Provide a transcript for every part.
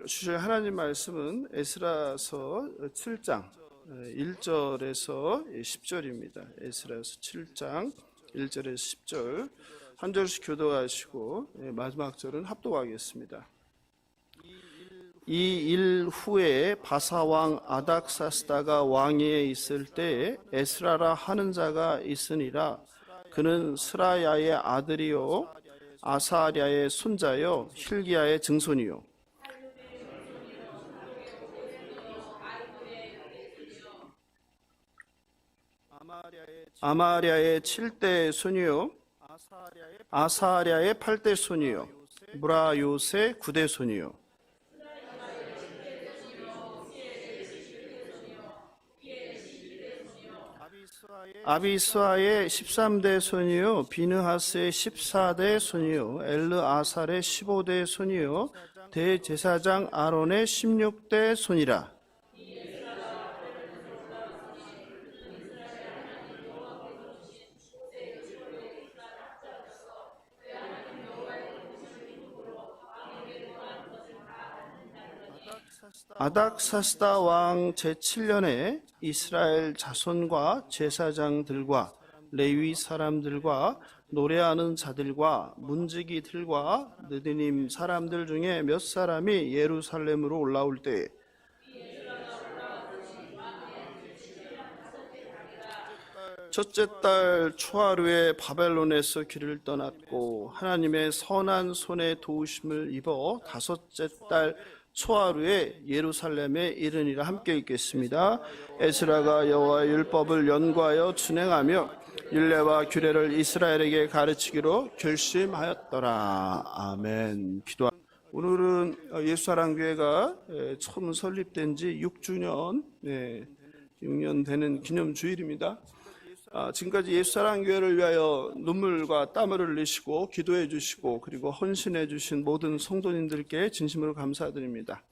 주실 하나님 말씀은 에스라서 7장 1절에서 10절입니다. 에스라서 7장 1절에서 10절 한 절씩 교도하시고 마지막 절은 합독하겠습니다. 이 일 후에 바사왕 아닥사스다가 왕위에 있을 때에 에스라라 하는 자가 있으니라. 그는 스라야의 아들이요 아사랴의 손자요 힐기야의 증손이요 아마랴의 7대 손이요 아사랴의 8대 손이요 무라요세 9대 손이요 아비스와의 13대 손이요 비느하스의 14대 손이요 엘르아살의 15대 손이요 대제사장 아론의 16대 손이라. 아닥사스다 왕 제7년에 이스라엘 자손과 제사장들과 레위 사람들과 노래하는 자들과 문지기들과 느디님 사람들 중에 몇 사람이 예루살렘으로 올라올 때에 첫째 달 초하루에 바벨론에서 길을 떠났고 하나님의 선한 손에 도우심을 입어 다섯째 달 초하루에 예루살렘에 이르니라. 함께 읽겠습니다. 에스라가 여호와의 율법을 연구하여 준행하며 율례와 규례를 이스라엘에게 가르치기로 결심하였더라. 아멘. 오늘은 예수사랑교회가 처음 설립된 지 6주년 6년 되는 기념주일입니다. 지금까지 예수사랑교회를 위하여 눈물과 땀을 흘리시고 기도해 주시고 그리고 헌신해 주신 모든 성도님들께 진심으로 감사드립니다.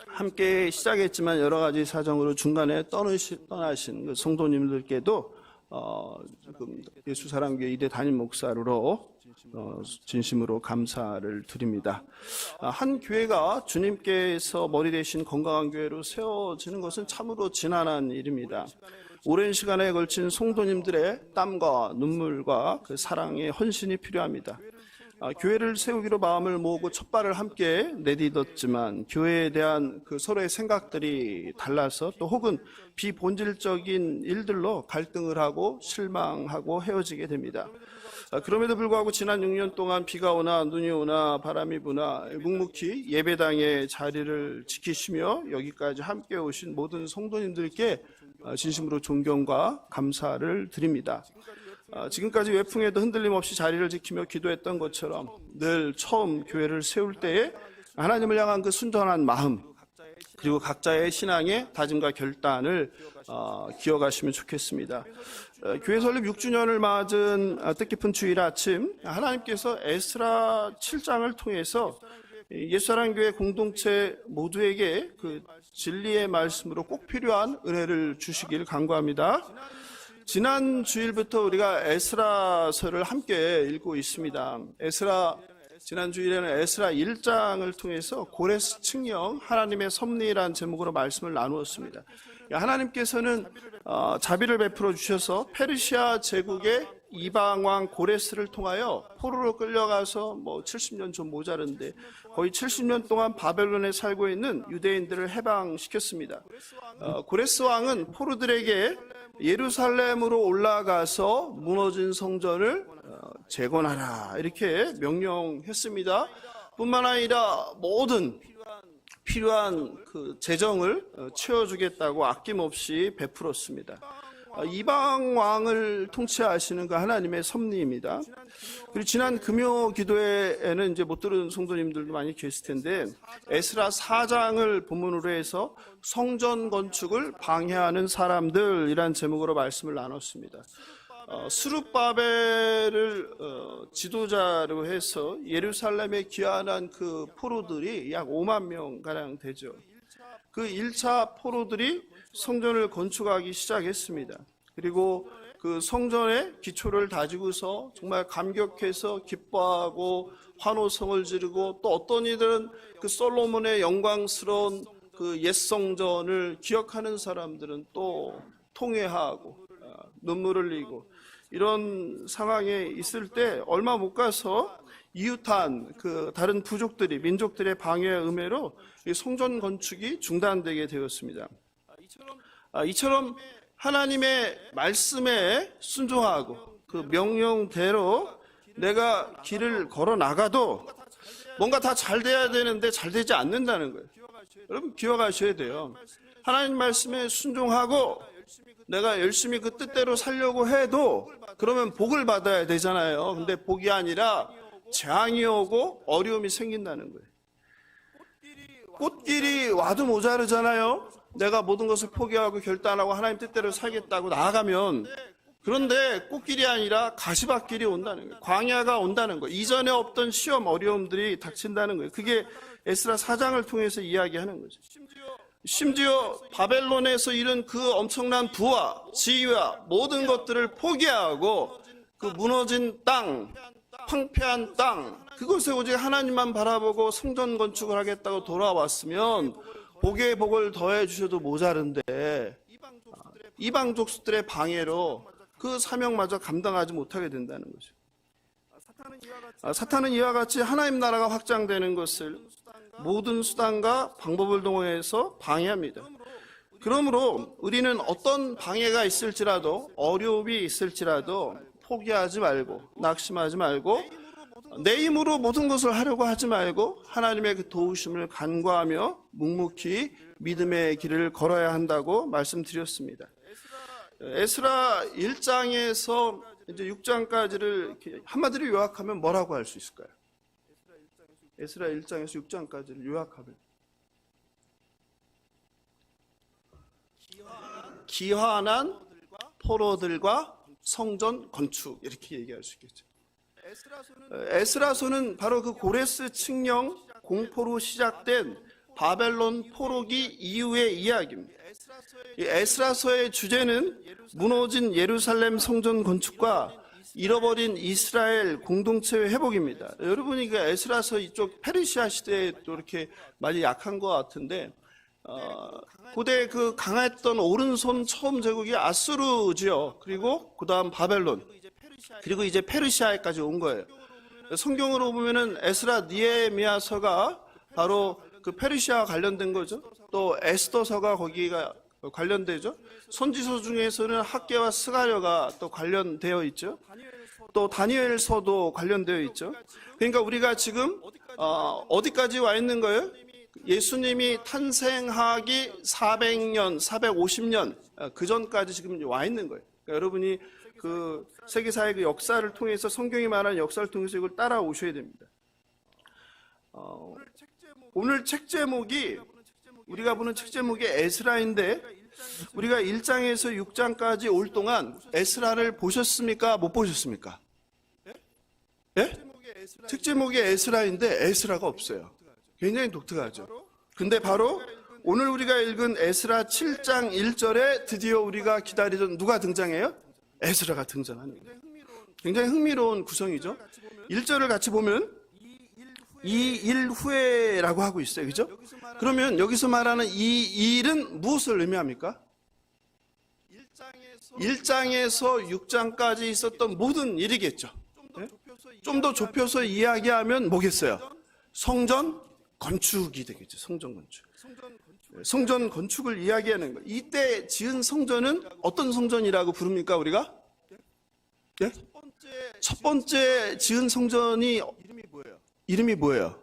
함께 시작했지만 여러 가지 사정으로 중간에 떠나신 그 성도님들께도 지금 예수사랑교회 2대 담임 목사로 진심으로 감사를 드립니다. 한 교회가 주님께서 머리 대신 건강한 교회로 세워지는 것은 참으로 지난한 일입니다. 오랜 시간에 걸친 성도님들의 땀과 눈물과 그 사랑의 헌신이 필요합니다. 교회를 세우기로 마음을 모으고 첫발을 함께 내딛었지만 교회에 대한 그 서로의 생각들이 달라서 또 혹은 비본질적인 일들로 갈등을 하고 실망하고 헤어지게 됩니다. 그럼에도 불구하고 지난 6년 동안 비가 오나 눈이 오나 바람이 부나 묵묵히 예배당의 자리를 지키시며 여기까지 함께 오신 모든 성도님들께 진심으로 존경과 감사를 드립니다. 지금까지 외풍에도 흔들림 없이 자리를 지키며 기도했던 것처럼 늘 처음 교회를 세울 때에 하나님을 향한 그 순전한 마음 그리고 각자의 신앙의 다짐과 결단을 기억하시면 좋겠습니다. 교회 설립 6주년을 맞은 뜻깊은 주일 아침 하나님께서 에스라 7장을 통해서 예수사랑교회 공동체 모두에게 그 진리의 말씀으로 꼭 필요한 은혜를 주시길 간구합니다. 지난 주일부터 우리가 에스라서를 함께 읽고 있습니다. 지난 주일에는 에스라 1장을 통해서 고레스 칙령 하나님의 섭리라는 제목으로 말씀을 나누었습니다. 하나님께서는 자비를 베풀어 주셔서 페르시아 제국의 이방왕 고레스를 통하여 포로로 끌려가서 70년 좀 모자른데 거의 70년 동안 바벨론에 살고 있는 유대인들을 해방시켰습니다. 고레스 왕은 포로들에게 예루살렘으로 올라가서 무너진 성전을 재건하라 이렇게 명령했습니다. 뿐만 아니라 모든 필요한 그 재정을 채워주겠다고 아낌없이 베풀었습니다. 이방 왕을 통치하시는 그 하나님의 섭리입니다. 그리고 지난 금요 기도회에는 이제 못 들은 성도님들도 많이 계실 텐데 에스라 4장을 본문으로 해서 성전 건축을 방해하는 사람들이란 제목으로 말씀을 나눴습니다. 스룹바벨을 지도자로 해서 예루살렘에 귀환한 그 포로들이 약 5만 명 가량 되죠. 그 1차 포로들이 성전을 건축하기 시작했습니다. 그리고 그 성전의 기초를 다지고서 정말 감격해서 기뻐하고 환호성을 지르고, 또 어떤 이들은 그 솔로몬의 영광스러운 그 옛 성전을 기억하는 사람들은 또 통회하고 눈물을 흘리고, 이런 상황에 있을 때 얼마 못 가서 이웃한 그 다른 부족들이, 민족들의 방해와 음해로 이 성전 건축이 중단되게 되었습니다. 이처럼 하나님의 말씀에 순종하고 그 명령대로 내가 길을 걸어 나가도 뭔가 다 잘 돼야 되는데 잘 되지 않는다는 거예요. 여러분 기억하셔야 돼요. 하나님 말씀에 순종하고 내가 열심히 그 뜻대로 살려고 해도 그러면 복을 받아야 되잖아요. 근데 복이 아니라 재앙이 오고 어려움이 생긴다는 거예요. 꽃길이 와도 모자르잖아요. 내가 모든 것을 포기하고 결단하고 하나님 뜻대로 살겠다고 나아가면, 그런데 꽃길이 아니라 가시밭길이 온다는 거예요. 광야가 온다는 거예요. 이전에 없던 시험, 어려움들이 닥친다는 거예요. 그게 에스라 4장을 통해서 이야기하는 거죠. 심지어 바벨론에서 이룬 그 엄청난 부와 지위와 모든 것들을 포기하고 그 무너진 땅, 황폐한 땅, 그곳에 오직 하나님만 바라보고 성전 건축을 하겠다고 돌아왔으면 복에 복을 더해 주셔도 모자른데 이방 족속들의 방해로 그 사명마저 감당하지 못하게 된다는 거죠. 사탄은 이와 같이 하나님 나라가 확장되는 것을 모든 수단과 방법을 동원해서 방해합니다. 그러므로 우리는 어떤 방해가 있을지라도, 어려움이 있을지라도 포기하지 말고, 낙심하지 말고, 내 힘으로 모든 것을 하려고 하지 말고 하나님의 그 도우심을 간구하며 묵묵히 믿음의 길을 걸어야 한다고 말씀드렸습니다. 에스라 1장에서 이제 6장까지를 한마디로 요약하면 뭐라고 할 수 있을까요? 에스라 1장에서 6장까지를 요약하면 기환한 포로들과 성전 건축, 이렇게 얘기할 수 있겠죠. 에스라서는 바로 그 고레스 칙령 공포로 시작된 바벨론 포로기 이후의 이야기입니다. 이 에스라서의 주제는 무너진 예루살렘 성전 건축과 잃어버린 이스라엘 공동체의 회복입니다. 여러분이 그 에스라서 이쪽 페르시아 시대에 또 이렇게 많이 약한 것 같은데, 고대 그 강했던 오른손 처음 제국이 아수르지요. 그리고 그 다음 바벨론, 그리고 이제 페르시아에까지 온 거예요. 성경으로 보면은 에스라 니에미야서가 바로 그 페르시아와 관련된 거죠. 또 에스더서가 거기가 관련되죠. 선지서 중에서는 학개와 스가랴가 또 관련되어 있죠. 또 다니엘서도 관련되어 있죠. 그러니까 우리가 지금 어디까지 와 있는 거예요? 예수님이 탄생하기 400년, 450년 그 전까지 지금 와 있는 거예요. 그러니까 여러분이 그 세계사의 그 역사를 통해서, 성경이 말하는 역사를 통해서 이걸 따라오셔야 됩니다. 오늘 책 제목이, 우리가 보는 책 제목이 에스라인데, 우리가 1장에서 6장까지 올 동안 에스라를 보셨습니까? 못 보셨습니까? 예? 책 제목이 에스라인데 에스라가 없어요. 굉장히 독특하죠. 근데 바로 오늘 우리가 읽은 에스라 7장 1절에 드디어 우리가 기다리던 누가 등장해요? 에스라가 등장하는 거예요. 굉장히 흥미로운 구성이죠. 1절을 같이 보면 이 일 후에라고 하고 있어요. 그죠? 그러면 여기서 말하는 이 일은 무엇을 의미합니까? 1장에서 6장까지 있었던 모든 일이겠죠. 네? 좀 더 좁혀서 이야기하면 뭐겠어요? 성전 건축이 되겠죠. 성전 건축. 성전 건축을 이야기하는 거예요. 이때 지은 성전은 어떤 성전이라고 부릅니까, 우리가? 네? 첫 번째 지은 성전이 이름이 뭐예요?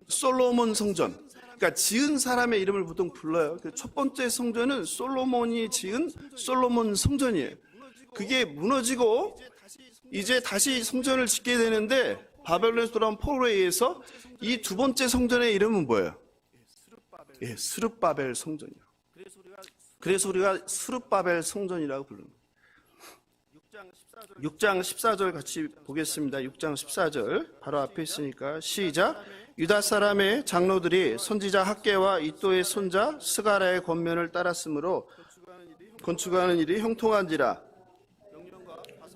솔로몬 성전. 그러니까 지은 사람의 이름을 보통 불러요. 첫 번째 성전은 솔로몬이 지은 솔로몬 성전이에요. 그게 무너지고 이제 다시 성전을 짓게 되는데, 바벨론에서 돌아온 포로에 의해서 이 두 번째 성전의 이름은 뭐예요? 예, 스룹바벨 성전이요. 그래서 우리가 스룹바벨 성전이라고 부르는 거예요. 6장 14절 같이 보겠습니다. 6장 14절 바로 앞에 있으니까 시작. 유다 사람의 장로들이 선지자 학개와 이또의 손자 스가랴의 권면을 따랐으므로 건축하는 일이 형통한지라.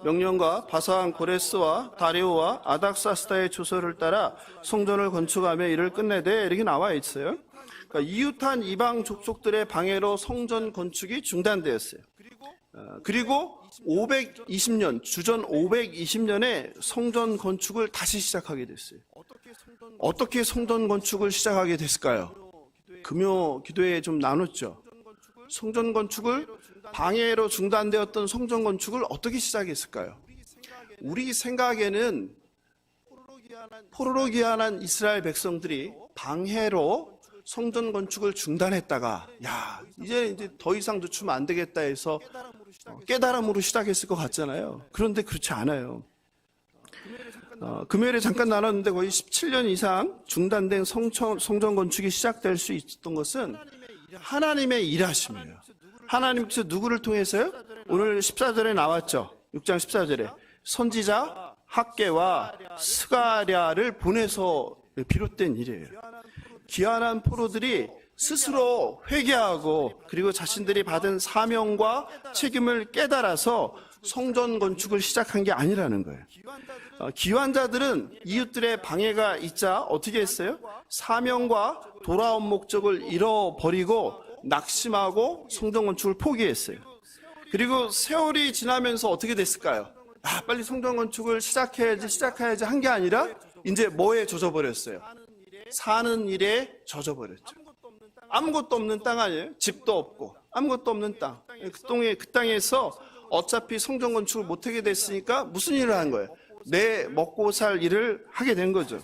명령과 바사왕 고레스와 다리오와 아닥사스다의 조서를 따라 성전을 건축하며 이를 끝내되 이렇게 나와 있어요. 그러니까 이웃한 이방 족속들의 방해로 성전 건축이 중단되었어요. 그리고 520년, 주전 520년에 성전 건축을 다시 시작하게 됐어요. 어떻게 성전 건축을 시작하게 됐을까요? 금요 기도에 좀 나눴죠. 성전 건축을, 방해로 중단되었던 성전 건축을 어떻게 시작했을까요? 우리 생각에는 포로로 귀환한 이스라엘 백성들이 방해로 성전 건축을 중단했다가 이제 더 이상 늦추면 안 되겠다 해서 깨달음으로 시작했을 것 같잖아요. 그런데 그렇지 않아요. 금요일에 잠깐 나눴는데 거의 17년 이상 중단된 성전 건축이 시작될 수 있었던 것은 하나님의 일하심이에요. 하나님께서 누구를 통해서요? 오늘 14절에 나왔죠. 6장 14절에 선지자 학개와 스가랴를 보내서 비롯된 일이에요. 귀환한 포로들이 스스로 회개하고 그리고 자신들이 받은 사명과 책임을 깨달아서 성전 건축을 시작한 게 아니라는 거예요. 귀환자들은 이웃들의 방해가 있자 어떻게 했어요? 사명과 돌아온 목적을 잃어버리고 낙심하고 성전 건축을 포기했어요. 그리고 세월이 지나면서 어떻게 됐을까요? 빨리 성전 건축을 시작해야지 한 게 아니라 이제 뭐에 젖어버렸어요? 사는 일에 젖어버렸죠. 아무것도 없는 땅 아니에요? 집도 없고 아무것도 없는 땅. 그 땅에서 어차피 성전 건축을 못하게 됐으니까 무슨 일을 한 거예요? 내 먹고 살 일을 하게 된 거죠.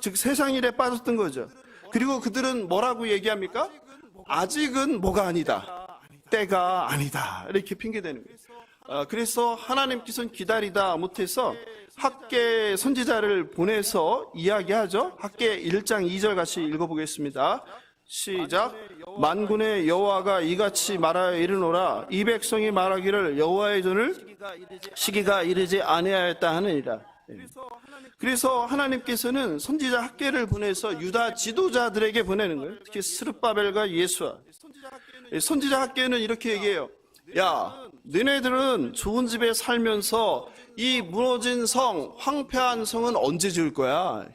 즉 세상 일에 빠졌던 거죠. 그리고 그들은 뭐라고 얘기합니까? 아직은 뭐가 아니다. 때가 아니다. 이렇게 핑계대는 거예요. 그래서 하나님께서는 기다리다 못해서 학개 선지자를 보내서 이야기하죠. 학개 1장 2절 같이 읽어보겠습니다. 시작. 만군의 여호와가 이같이 말하여 이르노라. 이 백성이 말하기를 여호와의 전을 시기가 이르지 아니하였다 하느니라. 그래서 하나님께서는 선지자 학개를 보내서 유다 지도자들에게 보내는 거예요. 특히 스룹바벨과 예수아. 선지자 학개는 이렇게 얘기해요. 너네들은 좋은 집에 살면서 이 무너진 성, 황폐한 성은 언제 지을 거야?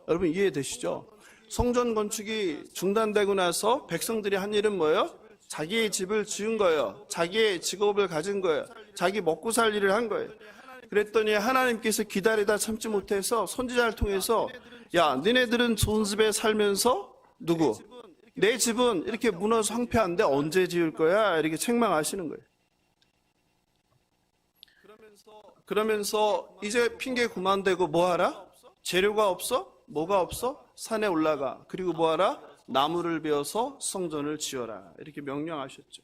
여러분 이해되시죠? 성전 건축이 중단되고 나서 백성들이 한 일은 뭐예요? 자기의 집을 지은 거예요. 자기의 직업을 가진 거예요. 자기 먹고 살 일을 한 거예요. 그랬더니 하나님께서 기다리다 참지 못해서 선지자를 통해서 너네들은 좋은 집에 살면서 누구? 내 집은 이렇게 무너져 황폐한데 언제 지을 거야? 이렇게 책망하시는 거예요. 그러면서 이제 핑계 그만대고 뭐하라? 재료가 없어? 뭐가 없어? 산에 올라가. 그리고 뭐하라? 나무를 베어서 성전을 지어라. 이렇게 명령하셨죠.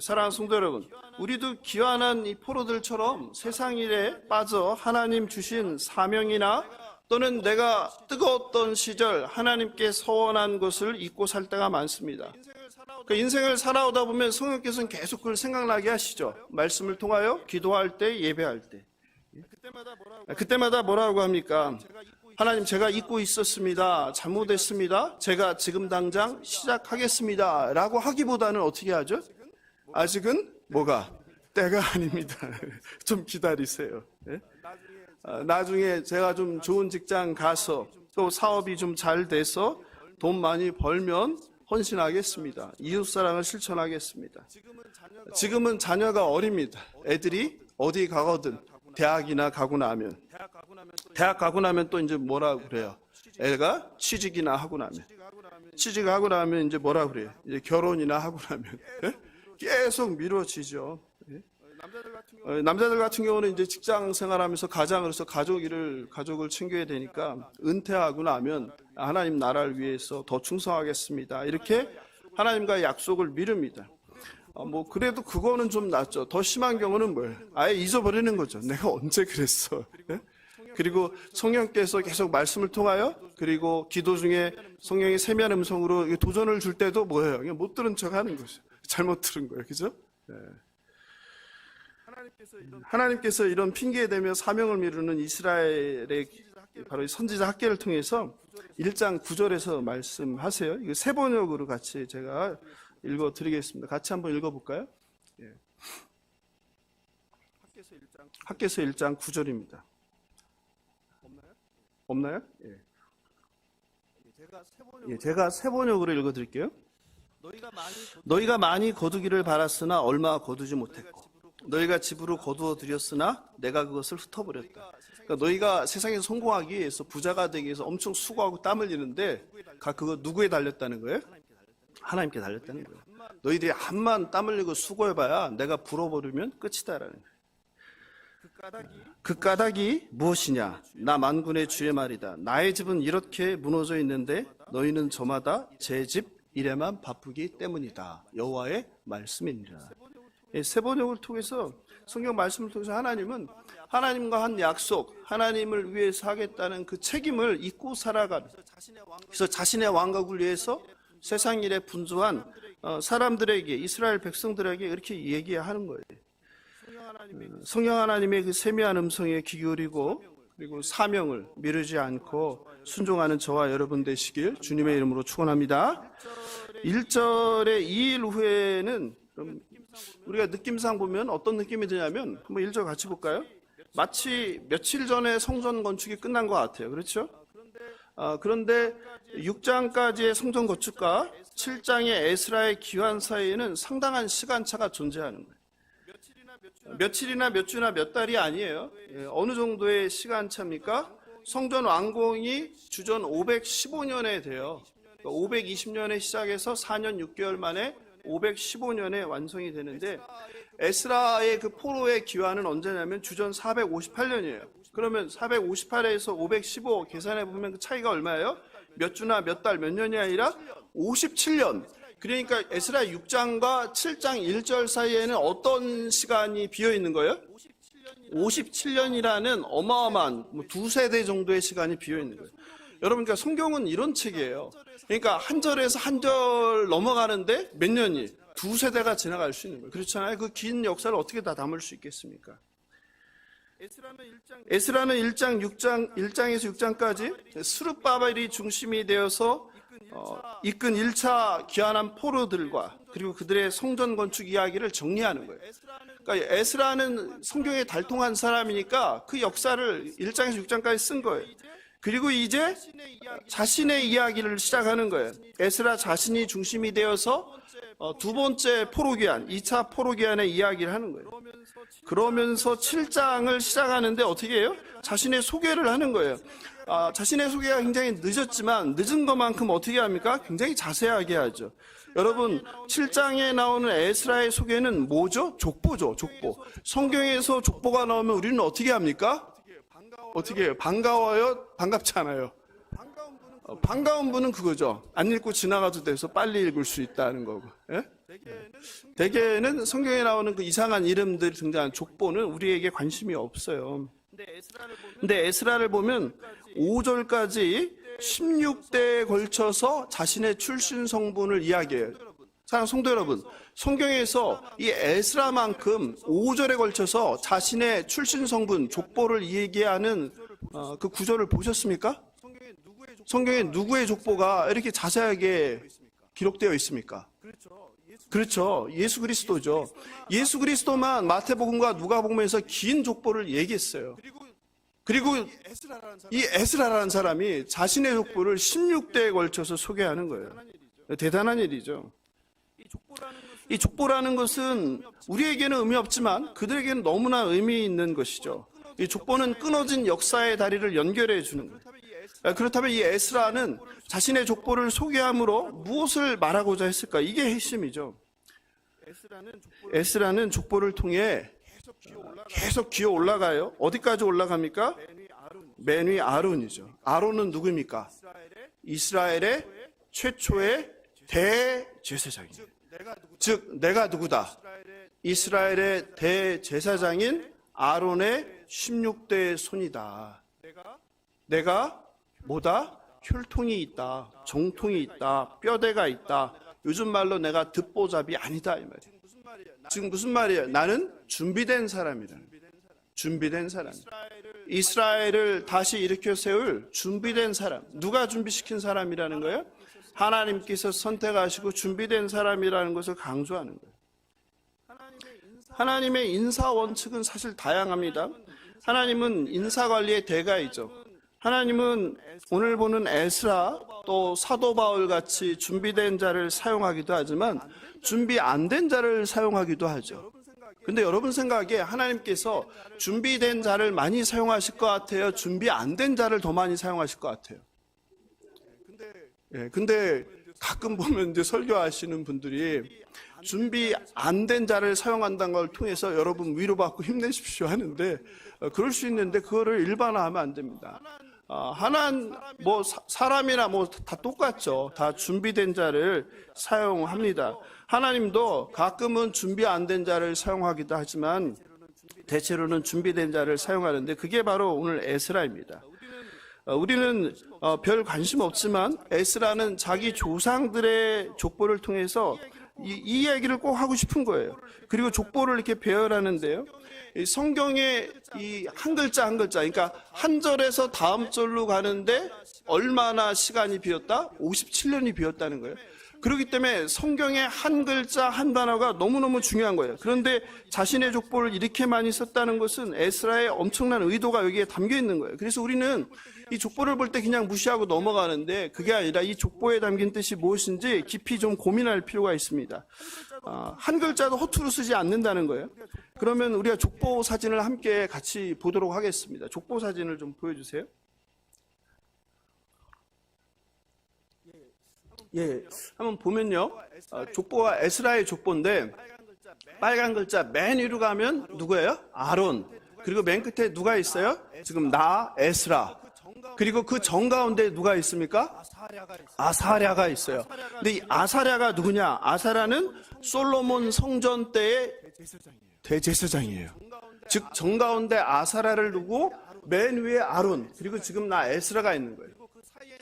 사랑하는 성도 여러분, 우리도 귀환한 이 포로들처럼 세상 일에 빠져 하나님 주신 사명이나 또는 내가 뜨거웠던 시절 하나님께 서원한 것을 잊고 살 때가 많습니다. 그 인생을 살아오다 보면 성령께서는 계속 그걸 생각나게 하시죠. 말씀을 통하여 기도할 때, 예배할 때. 그때마다 뭐라고 합니까? 하나님, 제가 잊고 있었습니다. 잘못했습니다. 제가 지금 당장 시작하겠습니다. 라고 하기보다는 어떻게 하죠? 아직은 뭐가? 때가 아닙니다. 좀 기다리세요. 나중에 제가 좀 좋은 직장 가서 또 사업이 좀 잘 돼서 돈 많이 벌면 헌신하겠습니다. 이웃사랑을 실천하겠습니다. 지금은 자녀가 어립니다. 애들이 어디 가거든 대학 가고 나면 또 이제 뭐라고 그래요? 애가 취직이나 하고 나면 이제 뭐라고 그래요? 이제 결혼이나 하고 나면 계속 미뤄지죠. 남자들 같은 경우는 이제 직장 생활하면서 가장으로서 가족을 챙겨야 되니까 은퇴하고 나면 하나님 나라를 위해서 더 충성하겠습니다. 이렇게 하나님과의 약속을 미룹니다. 그래도 그거는 좀 낫죠. 더 심한 경우는 뭐예요? 아예 잊어버리는 거죠. 내가 언제 그랬어. 그리고 성령께서 계속 말씀을 통하여 그리고 기도 중에 성령의 세미한 음성으로 도전을 줄 때도 뭐예요? 그냥 못 들은 척 하는 거죠. 잘못 들은 거예요. 그죠? 하나님께서 이런 핑계에 대며 사명을 미루는 이스라엘의 바로 선지자 학개를 통해서 1장 9절에서 말씀하세요. 이거 세 번역으로 같이 제가 읽어드리겠습니다. 같이 한번 읽어볼까요? 예. 학개서 1장 9절입니다. 없나요? 예. 제가 새 번역으로 읽어드릴게요. 너희가 많이 거두기를 바랐으나 얼마 거두지 못했고 너희가 집으로 거두어 들였으나 내가 그것을 흩어버렸다. 그러니까 너희가 세상에서 성공하기 위해서 부자가 되기 위해서 엄청 수고하고 땀 흘리는데 그거 누구에 달렸다는 거예요? 하나님께 달렸다는 거예요. 너희들이 한만 땀 흘리고 수고해봐야 내가 불어버리면 끝이다라는 거예요. 그 까닭이 무엇이냐? 나 만군의 주의 말이다. 나의 집은 이렇게 무너져 있는데 너희는 저마다 제 집 일에만 바쁘기 때문이다. 여호와의 말씀이니라. 세 번역을 통해서 성경 말씀을 통해서 하나님은 하나님과 한 약속, 하나님을 위해서 하겠다는 그 책임을 잊고 살아가는, 그래서 자신의 왕국을 위해서 세상 일에 분주한 사람들에게, 이스라엘 백성들에게 이렇게 얘기하는 거예요. 성령 하나님의 그 세미한 음성에 귀 기울이고 그리고 사명을 미루지 않고 순종하는 저와 여러분 되시길 주님의 이름으로 축원합니다. 1절의 2일 후에는 우리가 느낌상 보면 어떤 느낌이 드냐면 한번 1절 같이 볼까요? 마치 며칠 전에 성전 건축이 끝난 것 같아요. 그렇죠? 그런데 6장까지의 성전 건축과 7장의 에스라의 기환 사이에는 상당한 시간차가 존재하는 거예요. 며칠이나 몇 주나 몇 달이 아니에요. 어느 정도의 시간차입니까? 성전 완공이 주전 515년에 돼요. 520년에 시작해서 4년 6개월 만에 515년에 완성이 되는데 에스라의 그 포로의 기환은 언제냐면 주전 458년이에요. 그러면 458에서 515 계산해 보면 그 차이가 얼마예요? 몇 주나 몇 달, 몇 년이 아니라 57년. 그러니까 에스라 6장과 7장 1절 사이에는 어떤 시간이 비어 있는 거예요? 57년이라는 어마어마한 두세 대 정도의 시간이 비어 있는 거예요. 여러분, 그러니까 성경은 이런 책이에요. 그러니까 한 절에서 한 절 넘어가는데 몇 년이 두세 대가 지나갈 수 있는 거예요. 그렇잖아요. 그 긴 역사를 어떻게 다 담을 수 있겠습니까? 에스라는 1장에서 6장까지 스룹바벨이 중심이 되어서 이끈 1차 귀환한 포로들과 그리고 그들의 성전 건축 이야기를 정리하는 거예요. 그러니까 에스라는 성경에 달통한 사람이니까 그 역사를 1장에서 6장까지 쓴 거예요. 그리고 이제 자신의 이야기를 시작하는 거예요. 에스라 자신이 중심이 되어서 두 번째 포로귀환, 2차 포로귀환의 이야기를 하는 거예요. 그러면서 7장을 시작하는데 어떻게 해요? 자신의 소개를 하는 거예요. 자신의 소개가 굉장히 늦었지만 늦은 것만큼 어떻게 합니까? 굉장히 자세하게 하죠. 여러분, 7장에 나오는 에스라의 소개는 뭐죠? 족보죠, 족보. 성경에서 족보가 나오면 우리는 어떻게 합니까? 어떻게 해요? 반가워요? 반갑지 않아요? 반가운 분은 그거죠. 안 읽고 지나가도 돼서 빨리 읽을 수 있다는 거고. 예? 대개는 성경에 나오는 그 이상한 이름들이 등장한 족보는 우리에게 관심이 없어요. 근데 에스라를 보면 5절까지 16대에 걸쳐서 자신의 출신 성분을 이야기해요. 사랑하는 성도 여러분, 성경에서 이 에스라만큼 5절에 걸쳐서 자신의 출신 성분, 족보를 얘기하는 그 구절을 보셨습니까? 성경에 누구의 족보가 이렇게 자세하게 기록되어 있습니까? 그렇죠. 예수 그리스도죠. 예수 그리스도만 마태복음과 누가복음에서 긴 족보를 얘기했어요. 그리고 이 에스라라는 사람이 자신의 족보를 16대에 걸쳐서 소개하는 거예요. 대단한 일이죠. 이 족보라는 것은 우리에게는 의미 없지만 그들에게는 너무나 의미 있는 것이죠. 이 족보는 끊어진 역사의 다리를 연결해 주는 거예요. 그렇다면 이 에스라는 자신의 족보를 소개함으로 무엇을 말하고자 했을까? 이게 핵심이죠. 에스라는 족보를 통해 계속 기어 올라가요. 어디까지 올라갑니까? 맨 위 아론이죠. 아론은 누구입니까? 이스라엘의 최초의 대제사장이에요. 즉 내가 누구다? 이스라엘의 대제사장인 아론의 16대 손이다. 내가 뭐다? 혈통이 있다, 정통이 있다, 뼈대가 있다. 요즘 말로 내가 듣보잡이 아니다 이 말이에요. 지금 무슨 말이에요? 나는 준비된 사람이다. 준비된 사람. 이스라엘을 다시 일으켜 세울 준비된 사람. 누가 준비시킨 사람이라는 거예요? 하나님께서 선택하시고 준비된 사람이라는 것을 강조하는 거예요. 하나님의 인사 원칙은 사실 다양합니다. 하나님은 인사관리의 대가이죠. 하나님은 오늘 보는 에스라 또 사도 바울 같이 준비된 자를 사용하기도 하지만 준비 안 된 자를 사용하기도 하죠. 근데 여러분 생각에 하나님께서 준비된 자를 많이 사용하실 것 같아요? 준비 안 된 자를 더 많이 사용하실 것 같아요? 근데 가끔 보면 이제 설교하시는 분들이 준비 안 된 자를 사용한다는 걸 통해서 여러분 위로받고 힘내십시오 하는데 그럴 수 있는데 그거를 일반화하면 안 됩니다. 사람이나 다 똑같죠. 다 준비된 자를 사용합니다. 하나님도 가끔은 준비 안 된 자를 사용하기도 하지만 대체로는 준비된 자를 사용하는데 그게 바로 오늘 에스라입니다. 우리는 별 관심 없지만 에스라는 자기 조상들의 족보를 통해서 이 얘기를 꼭 하고 싶은 거예요. 그리고 족보를 이렇게 배열하는데요. 성경의 이 한 글자 한 글자, 그러니까 한 절에서 다음 절로 가는데 얼마나 시간이 비었다? 57년이 비었다는 거예요. 그렇기 때문에 성경의 한 글자 한 단어가 너무너무 중요한 거예요. 그런데 자신의 족보를 이렇게 많이 썼다는 것은 에스라의 엄청난 의도가 여기에 담겨 있는 거예요. 그래서 우리는 이 족보를 볼 때 그냥 무시하고 넘어가는데 그게 아니라 이 족보에 담긴 뜻이 무엇인지 깊이 좀 고민할 필요가 있습니다. 한 글자도 허투루 쓰지 않는다는 거예요. 그러면 우리가 족보 사진을 함께 같이 보도록 하겠습니다. 족보 사진을 좀 보여주세요. 한번 보면요. 족보가 에스라의 족보인데 빨간 글자 맨 위로 가면 누구예요? 아론. 그리고 맨 끝에 누가 있어요? 지금 나, 에스라. 그리고 그 정가운데 누가 있습니까? 아사랴가 있어요. 근데 이 아사랴가 누구냐? 아사랴는 솔로몬 성전 때의 대제사장이에요. 즉 정가운데 아사랴를 두고 맨 위에 아론, 그리고 지금 나 에스라가 있는 거예요.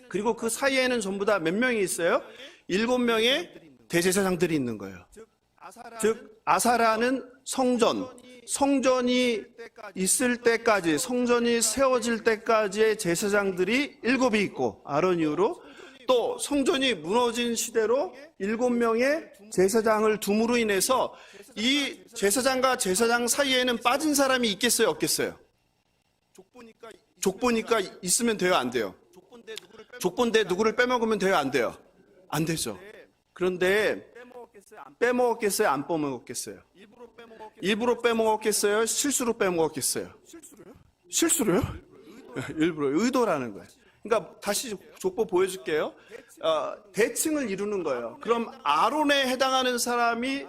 그리고 그 사이에는 전부 다 몇 명이 있어요? 7명의 대제사장들이 있는 거예요. 즉 아사랴는 성전이 있을 때까지, 성전이 세워질 때까지의 제사장들이 7이 있고 아론 이후로 또 성전이 무너진 시대로 7명의 제사장을 둠으로 인해서 이 제사장과 제사장 사이에는 빠진 사람이 있겠어요? 없겠어요? 족보니까 있으면 돼요? 안 돼요? 족보인데 누구를 빼먹으면 돼요? 안 돼요? 안 되죠. 그런데 빼먹었겠어요? 안 빼먹었겠어요? 일부러 빼먹었겠어요? 실수로 빼먹었겠어요? 실수로요? 일부러, 의도라는 거예요. 그러니까 다시 족보 보여줄게요. 대칭을 이루는 거예요. 그럼 아론에 해당하는 사람이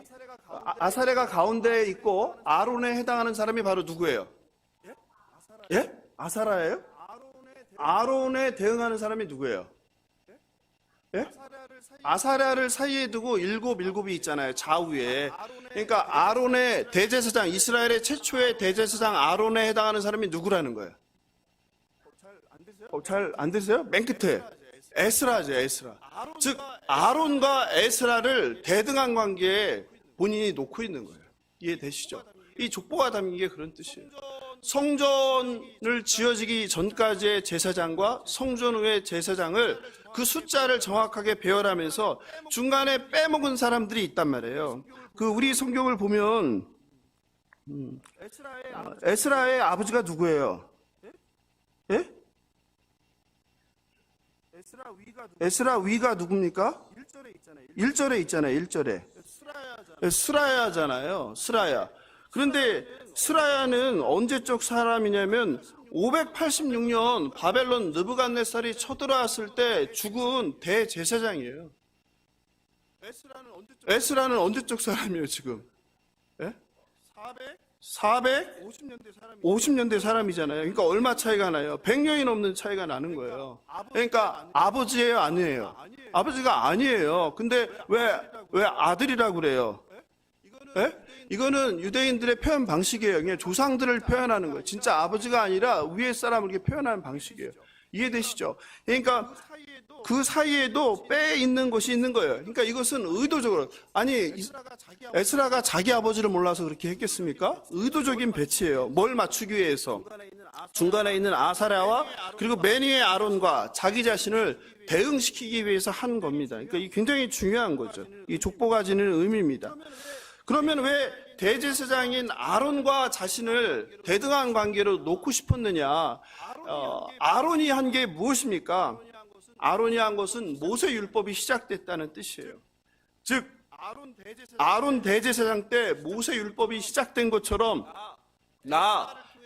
아사랴가 가운데에 있고 아론에 해당하는 사람이 바로 누구예요? 예? 아사랴예요? 아론에 대응하는 사람이 누구예요? 예? 아사랴를 사이에 두고 일곱이 있잖아요. 좌우에. 그러니까 아론의 대제사장, 이스라엘의 최초의 대제사장 아론에 해당하는 사람이 누구라는 거예요? 잘 안 되세요? 맨 끝에 에스라죠. 에스라. 즉 아론과 에스라를 대등한 관계에 본인이 놓고 있는 거예요. 이해되시죠? 이 족보가 담긴 게 그런 뜻이에요. 성전을 지어지기 전까지의 제사장과 성전 후의 제사장을 그 숫자를 정확하게 배열하면서 중간에 빼먹은 사람들이 있단 말이에요. 그 우리 성경을 보면 에스라의 아버지가 누구예요? 예? 에스라 위가 누굽니까? 1절에 있잖아요. 1절에. 스라야잖아요. 스라야. 그런데 스라야는 언제적 사람이냐면 586년 바벨론 느부갓네살이 쳐들어왔을 때 죽은 대제사장이에요. 에스라는 언제적 사람이에요 지금? 예? 450년대 사람이잖아요. 그러니까 얼마 차이가 나요? 100년이 넘는 차이가 나는 거예요. 그러니까 아버지예요? 아니에요? 아버지가 아니에요. 근데 왜 아들이라고 그래요? 예? 이거는 유대인들의 표현 방식이에요. 그냥 조상들을 표현하는 거예요. 진짜 아버지가 아니라 위에 사람을 이렇게 표현하는 방식이에요. 이해되시죠? 그러니까 그 사이에도 빼 있는 것이 있는 거예요. 그러니까 이것은 의도적으로, 아니 에스라가 자기 아버지를 몰라서 그렇게 했겠습니까? 의도적인 배치예요. 뭘 맞추기 위해서? 중간에 있는 아사랴와 그리고 맨 위의 아론과 자기 자신을 대응시키기 위해서 한 겁니다. 그러니까 이게 굉장히 중요한 거죠. 이 족보가 지니는 의미입니다. 그러면 왜 대제사장인 아론과 자신을 대등한 관계로 놓고 싶었느냐? 아론이 한 게 무엇입니까? 아론이 한 것은 모세 율법이 시작됐다는 뜻이에요. 즉 아론 대제사장 때 모세 율법이 시작된 것처럼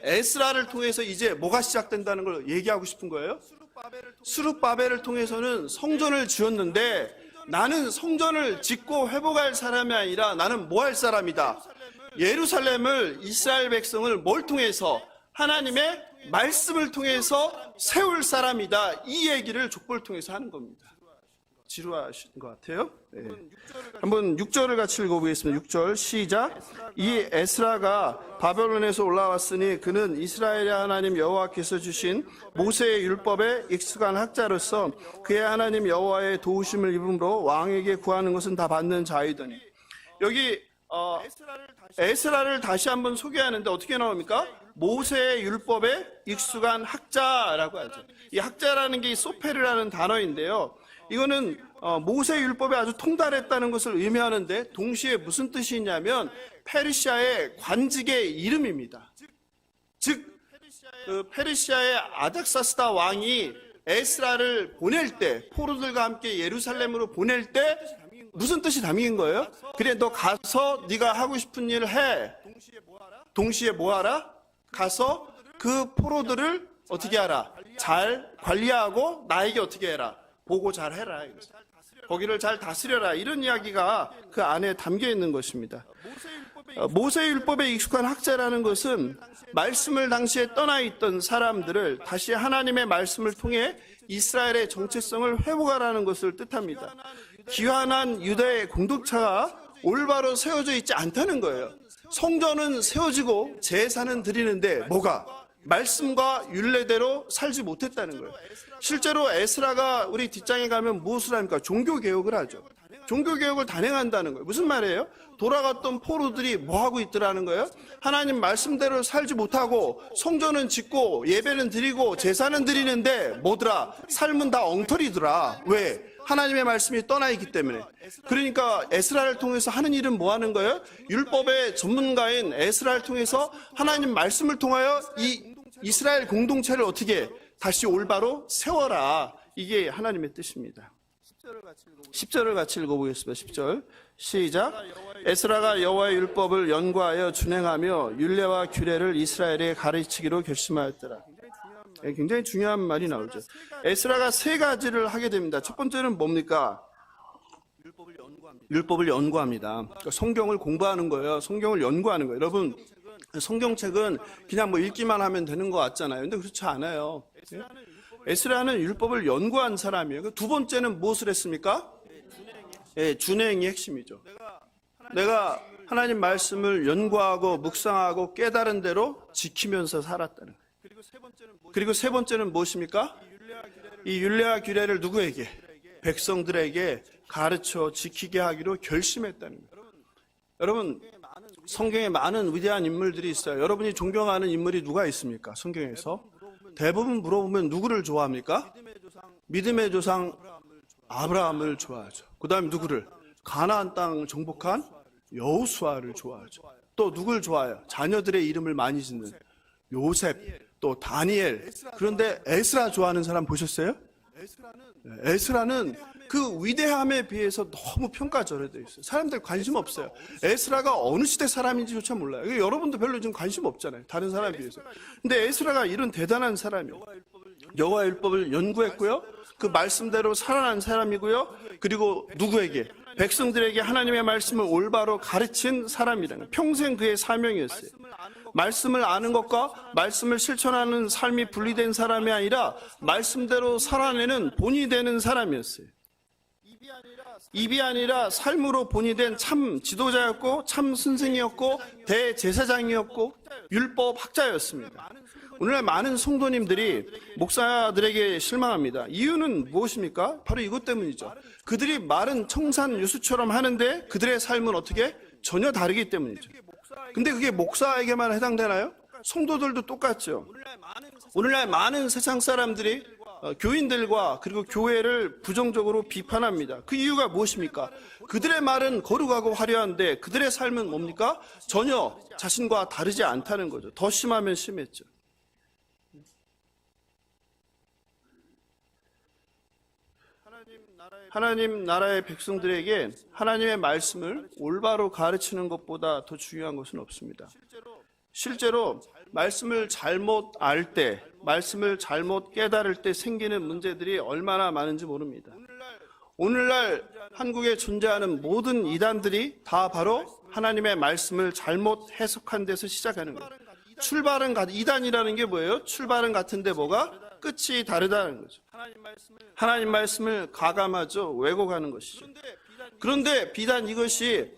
에스라를 통해서 이제 뭐가 시작된다는 걸 얘기하고 싶은 거예요. 스룹바벨을 통해서는 성전을 지었는데 나는 성전을 짓고 회복할 사람이 아니라 나는 뭐 할 사람이다. 예루살렘을 이스라엘 백성을 뭘 통해서 하나님의 말씀을 통해서 세울 사람이다. 이 얘기를 족보를 통해서 하는 겁니다. 지루하신 것 같아요. 네. 한번 6절을 같이 읽어보겠습니다. 6절 시작. 이 에스라가 바벨론에서 올라왔으니 그는 이스라엘의 하나님 여호와께서 주신 모세의 율법에 익숙한 학자로서 그의 하나님 여호와의 도우심을 입음으로 왕에게 구하는 것은 다 받는 자이더니. 여기 에스라를 다시 한번 소개하는데 어떻게 나옵니까? 모세의 율법에 익숙한 학자라고 하죠. 이 학자라는 게 소페르라는 단어인데요. 이거는 모세 율법에 아주 통달했다는 것을 의미하는데 동시에 무슨 뜻이 있냐면 페르시아의 관직의 이름입니다. 즉 그 페르시아의 아닥사스다 왕이 에스라를 보낼 때, 포로들과 함께 예루살렘으로 보낼 때 무슨 뜻이 담긴 거예요? 그래, 너 가서 네가 하고 싶은 일을 해. 동시에 뭐 하라? 가서 그 포로들을 어떻게 하라? 잘 관리하고 나에게 어떻게 해라? 보고 잘 해라. 거기를 잘 다스려라. 이런 이야기가 그 안에 담겨 있는 것입니다. 모세 율법에 익숙한 학자라는 것은 말씀을 당시에 떠나 있던 사람들을 다시 하나님의 말씀을 통해 이스라엘의 정체성을 회복하라는 것을 뜻합니다. 귀환한 유대의 공동체가 올바로 세워져 있지 않다는 거예요. 성전은 세워지고 제사는 드리는데 뭐가? 말씀과 율례대로 살지 못했다는 거예요. 실제로 에스라가 우리 뒷장에 가면 무엇을 합니까? 종교개혁을 하죠. 종교개혁을 단행한다는 거예요. 무슨 말이에요? 돌아갔던 포로들이 뭐 하고 있더라는 거예요? 하나님 말씀대로 살지 못하고 성전은 짓고 예배는 드리고 제사는 드리는데 뭐더라? 삶은 다 엉터리더라. 왜? 하나님의 말씀이 떠나 있기 때문에. 그러니까 에스라를 통해서 하는 일은 뭐 하는 거예요? 율법의 전문가인 에스라를 통해서 하나님 말씀을 통하여 이 이스라엘 공동체를 어떻게 다시 올바로 세워라. 이게 하나님의 뜻입니다. 10절을 같이 읽어보겠습니다. 10절 시작. 에스라가 여호와의 율법을 연구하여 준행하며 율례와 규례를 이스라엘에 가르치기로 결심하였더라. 굉장히 중요한 말이 나오죠. 에스라가 세 가지를 하게 됩니다. 첫 번째는 뭡니까? 율법을 연구합니다. 그러니까 성경을 공부하는 거예요. 성경을 연구하는 거예요. 여러분, 성경책은 그냥 뭐 읽기만 하면 되는 것 같잖아요. 근데 그렇지 않아요. 에스라는 율법을 연구한 사람이에요. 두 번째는 무엇을 했습니까? 준행이 핵심이죠. 내가 하나님 말씀을 연구하고 묵상하고 깨달은 대로 지키면서 살았다는 거예요. 그리고 세 번째는 무엇입니까? 이 율례와 규례를 누구에게? 백성들에게 가르쳐 지키게 하기로 결심했다는 거예요. 여러분, 성경에 많은 위대한 인물들이 있어요. 여러분이 존경하는 인물이 누가 있습니까? 성경에서 대부분 물어보면 누구를 좋아합니까? 믿음의 조상 아브라함을 좋아하죠. 그 다음에 누구를? 가나안 땅을 정복한 여호수아를 좋아하죠. 또 누굴 좋아해요? 자녀들의 이름을 많이 짓는 요셉, 또 다니엘. 그런데 에스라 좋아하는 사람 보셨어요? 에스라는 그 위대함에 비해서 너무 평가절하되어 있어요. 사람들 관심 없어요. 에스라가 어느 시대 사람인지조차 몰라요. 여러분도 별로 지금 관심 없잖아요. 다른 사람에 비해서. 근데 에스라가 이런 대단한 사람이에요. 여호와 율법을 연구했고요. 그 말씀대로 살아난 사람이고요. 그리고 누구에게? 백성들에게 하나님의 말씀을 올바로 가르친 사람이라는 거예요. 평생 그의 사명이었어요. 말씀을 아는 것과 말씀을 실천하는 삶이 분리된 사람이 아니라 말씀대로 살아내는 본이 되는 사람이었어요. 입이 아니라 삶으로 본이 된 참 지도자였고 참 선생이었고 대제사장이었고 율법 학자였습니다. 오늘날 많은 성도님들이 목사들에게 실망합니다. 이유는 무엇입니까? 바로 이것 때문이죠. 그들이 말은 청산유수처럼 하는데 그들의 삶은 어떻게? 전혀 다르기 때문이죠. 근데 그게 목사에게만 해당되나요? 성도들도 똑같죠. 오늘날 많은 세상 사람들이 교인들과 그리고 교회를 부정적으로 비판합니다. 그 이유가 무엇입니까? 그들의 말은 거룩하고 화려한데 그들의 삶은 뭡니까? 전혀 자신과 다르지 않다는 거죠. 더 심하면 심했죠. 하나님 나라의 백성들에게 하나님의 말씀을 올바로 가르치는 것보다 더 중요한 것은 없습니다. 실제로 말씀을 잘못 알 때, 말씀을 잘못 깨달을 때 생기는 문제들이 얼마나 많은지 모릅니다. 오늘날 한국에 존재하는 모든 이단들이 다 바로 하나님의 말씀을 잘못 해석한 데서 시작하는 거예요. 출발은 이단이라는 게 뭐예요? 출발은 같은데 뭐가? 끝이 다르다는 거죠. 하나님 말씀을 가감하죠. 왜곡하는 것이죠. 그런데 비단 이것이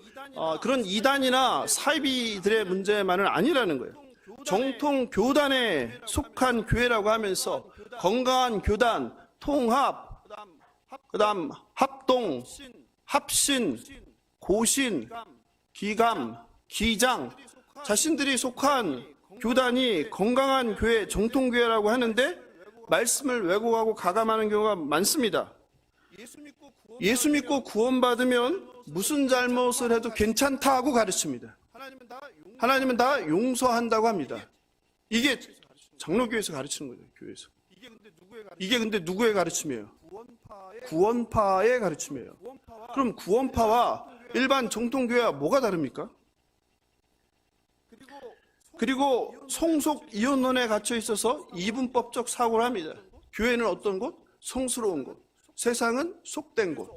그런 이단이나 사이비들의 문제만은 아니라는 거예요. 정통 교단에 속한 교회라고 하면서 건강한 교단, 통합, 그다음 합동, 합신, 고신, 기감, 기장, 자신들이 속한 교단이 건강한 교회, 정통교회라고 하는데 말씀을 왜곡하고 가감하는 경우가 많습니다. 예수 믿고 구원받으면 무슨 잘못을 해도 괜찮다고 가르칩니다. 하나님은 다 용서한다고 합니다. 이게 장로교에서 가르치는 거죠. 교회에서. 이게 근데 누구의 가르침이에요? 구원파의 가르침이에요. 그럼 구원파와 일반 정통교회와 뭐가 다릅니까? 그리고 성속 이혼론에 갇혀 있어서 이분법적 사고를 합니다. 교회는 어떤 곳? 성스러운 곳. 세상은 속된 곳.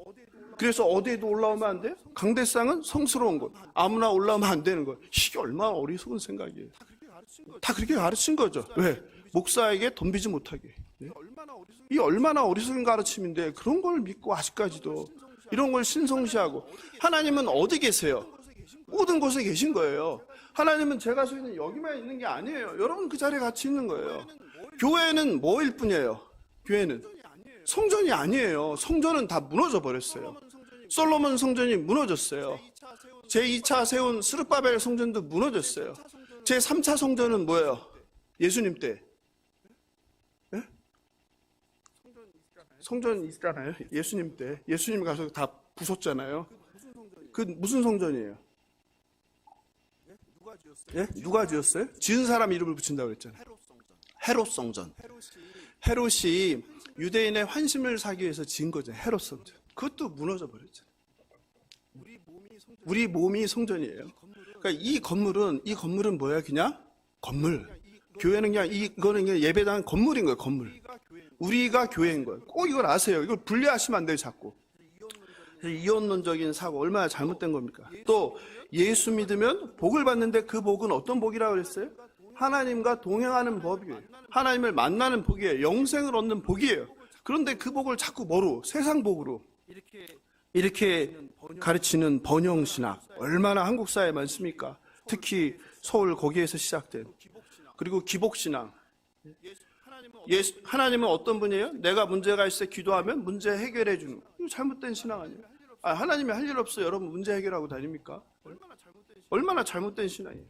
그래서 어디에도 올라오면 안 돼요? 강대상은 성스러운 곳. 아무나 올라오면 안 되는 거. 이게 얼마나 어리석은 생각이에요. 다 그렇게 가르친 거죠. 왜? 목사에게 덤비지 못하게. 네? 이 얼마나 어리석은 가르침인데 그런 걸 믿고 아직까지도 이런 걸 신성시하고. 하나님은 어디 계세요? 모든 곳에 계신 거예요. 하나님은 제가 서 있는 여기만 있는 게 아니에요. 여러분 그 자리에 같이 있는 거예요. 교회는 뭐일 뿐이에요? 교회는 성전이 아니에요. 성전은 다 무너져 버렸어요. 솔로몬 성전이 무너졌어요. 제2차 세운 스룹바벨 성전도 무너졌어요. 제3차 성전은 뭐예요? 예수님 때. 네? 성전 있잖아요. 예수님 때. 예수님 가서 다 부쉈잖아요. 그 무슨 성전이에요? 예? 누가 지었어요? 지은 사람 이름을 붙인다고 그랬잖아요. 헤롯 성전. 헤롯이 유대인의 환심을 사기 위해서 지은 거죠. 헤롯 성전. 그것도 무너져 버렸잖아요. 우리 몸이 성전이에요. 그러니까 이 건물은 뭐야? 그냥 건물. 교회는 그냥 이거는 그냥 예배당 건물인 거예요. 건물. 우리가 교회인 거예요. 꼭 이걸 아세요. 이걸 분리하시면 안 돼요. 자꾸. 이혼론적인 사고 얼마나 잘못된 겁니까? 또 예수 믿으면 복을 받는데 그 복은 어떤 복이라고 그랬어요? 하나님과 동행하는 법이에요. 하나님을 만나는 복이에요. 영생을 얻는 복이에요. 그런데 그 복을 자꾸 뭐로? 세상 복으로 이렇게 가르치는 번영신학 얼마나 한국 사회에 많습니까? 특히 서울 거기에서 시작된 그리고 기복신앙. 하나님은 어떤 분이에요? 내가 문제가 있을 때 기도하면 문제 해결해 주는 거. 이거 잘못된 신앙 아니에요? 하나님이 할 일 없어요. 여러분 문제 해결하고 다닙니까? 얼마나 잘못된 신앙이에요.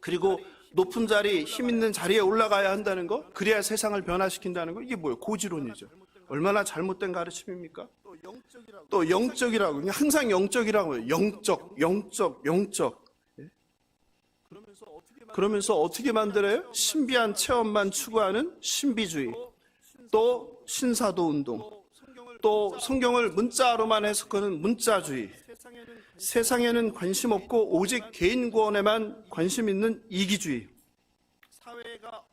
그리고 높은 자리, 힘 있는 자리에 올라가야 한다는 거, 그래야 세상을 변화시킨다는 거, 이게 뭐예요? 고지론이죠. 얼마나 잘못된 가르침입니까? 또 영적이라고, 항상 영적이라고 해요. 영적. 그러면서 어떻게 만들어요? 신비한 체험만 추구하는 신비주의, 또 신사도 운동, 또 성경을 문자로만 해석하는 문자주의, 세상에는 관심 없고 오직 개인 구원에만 관심 있는 이기주의,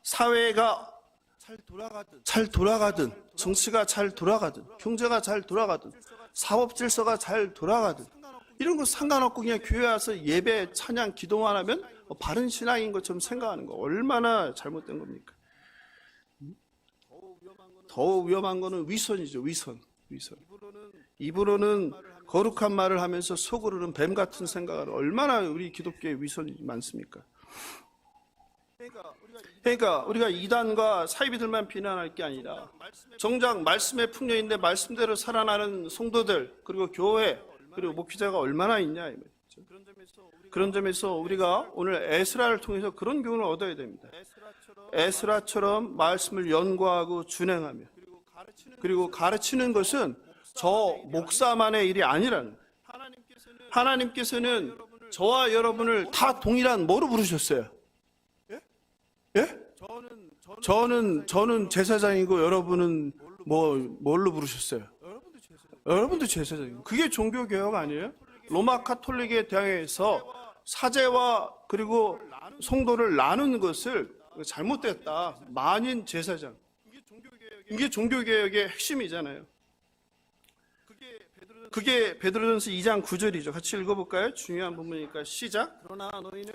사회가 잘 돌아가든 정치가 잘 돌아가든 경제가 잘 돌아가든 사법 질서가 잘 돌아가든 이런 거 상관없고 그냥 교회 와서 예배, 찬양, 기도만 하면 바른 신앙인 것처럼 생각하는 거 얼마나 잘못된 겁니까? 더 위험한 거는 위선이죠. 위선. 입으로는 거룩한 말을 하면서 속으로는 뱀 같은 생각을 얼마나 우리 기독교의 위선이 많습니까? 그러니까 우리가 이단과 사이비들만 비난할 게 아니라 정작 말씀의 풍년인데 말씀대로 살아나는 성도들 그리고 교회 그리고 목회자가 얼마나 있냐 이 말이죠. 그런 점에서 우리가 오늘 에스라를 통해서 그런 교훈을 얻어야 됩니다. 에스라처럼 말씀을 연구하고 준행하며, 그리고 가르치는 것은 저 목사만의 일이 아니라는 거예요. 하나님께서는 저와 여러분을 다 동일한 뭐로 부르셨어요? 예? 저는 제사장이고 여러분은 뭘로 부르셨어요? 여러분도 제사장이고. 그게 종교개혁 아니에요? 로마 카톨릭에 대항해서 사제와 그리고 성도를 나누는 것을 잘못됐다. 만인 제사장. 이게 종교개혁의 핵심이잖아요. 그게 베드로전서 2장 9절이죠. 같이 읽어볼까요? 중요한 부분이니까 시작.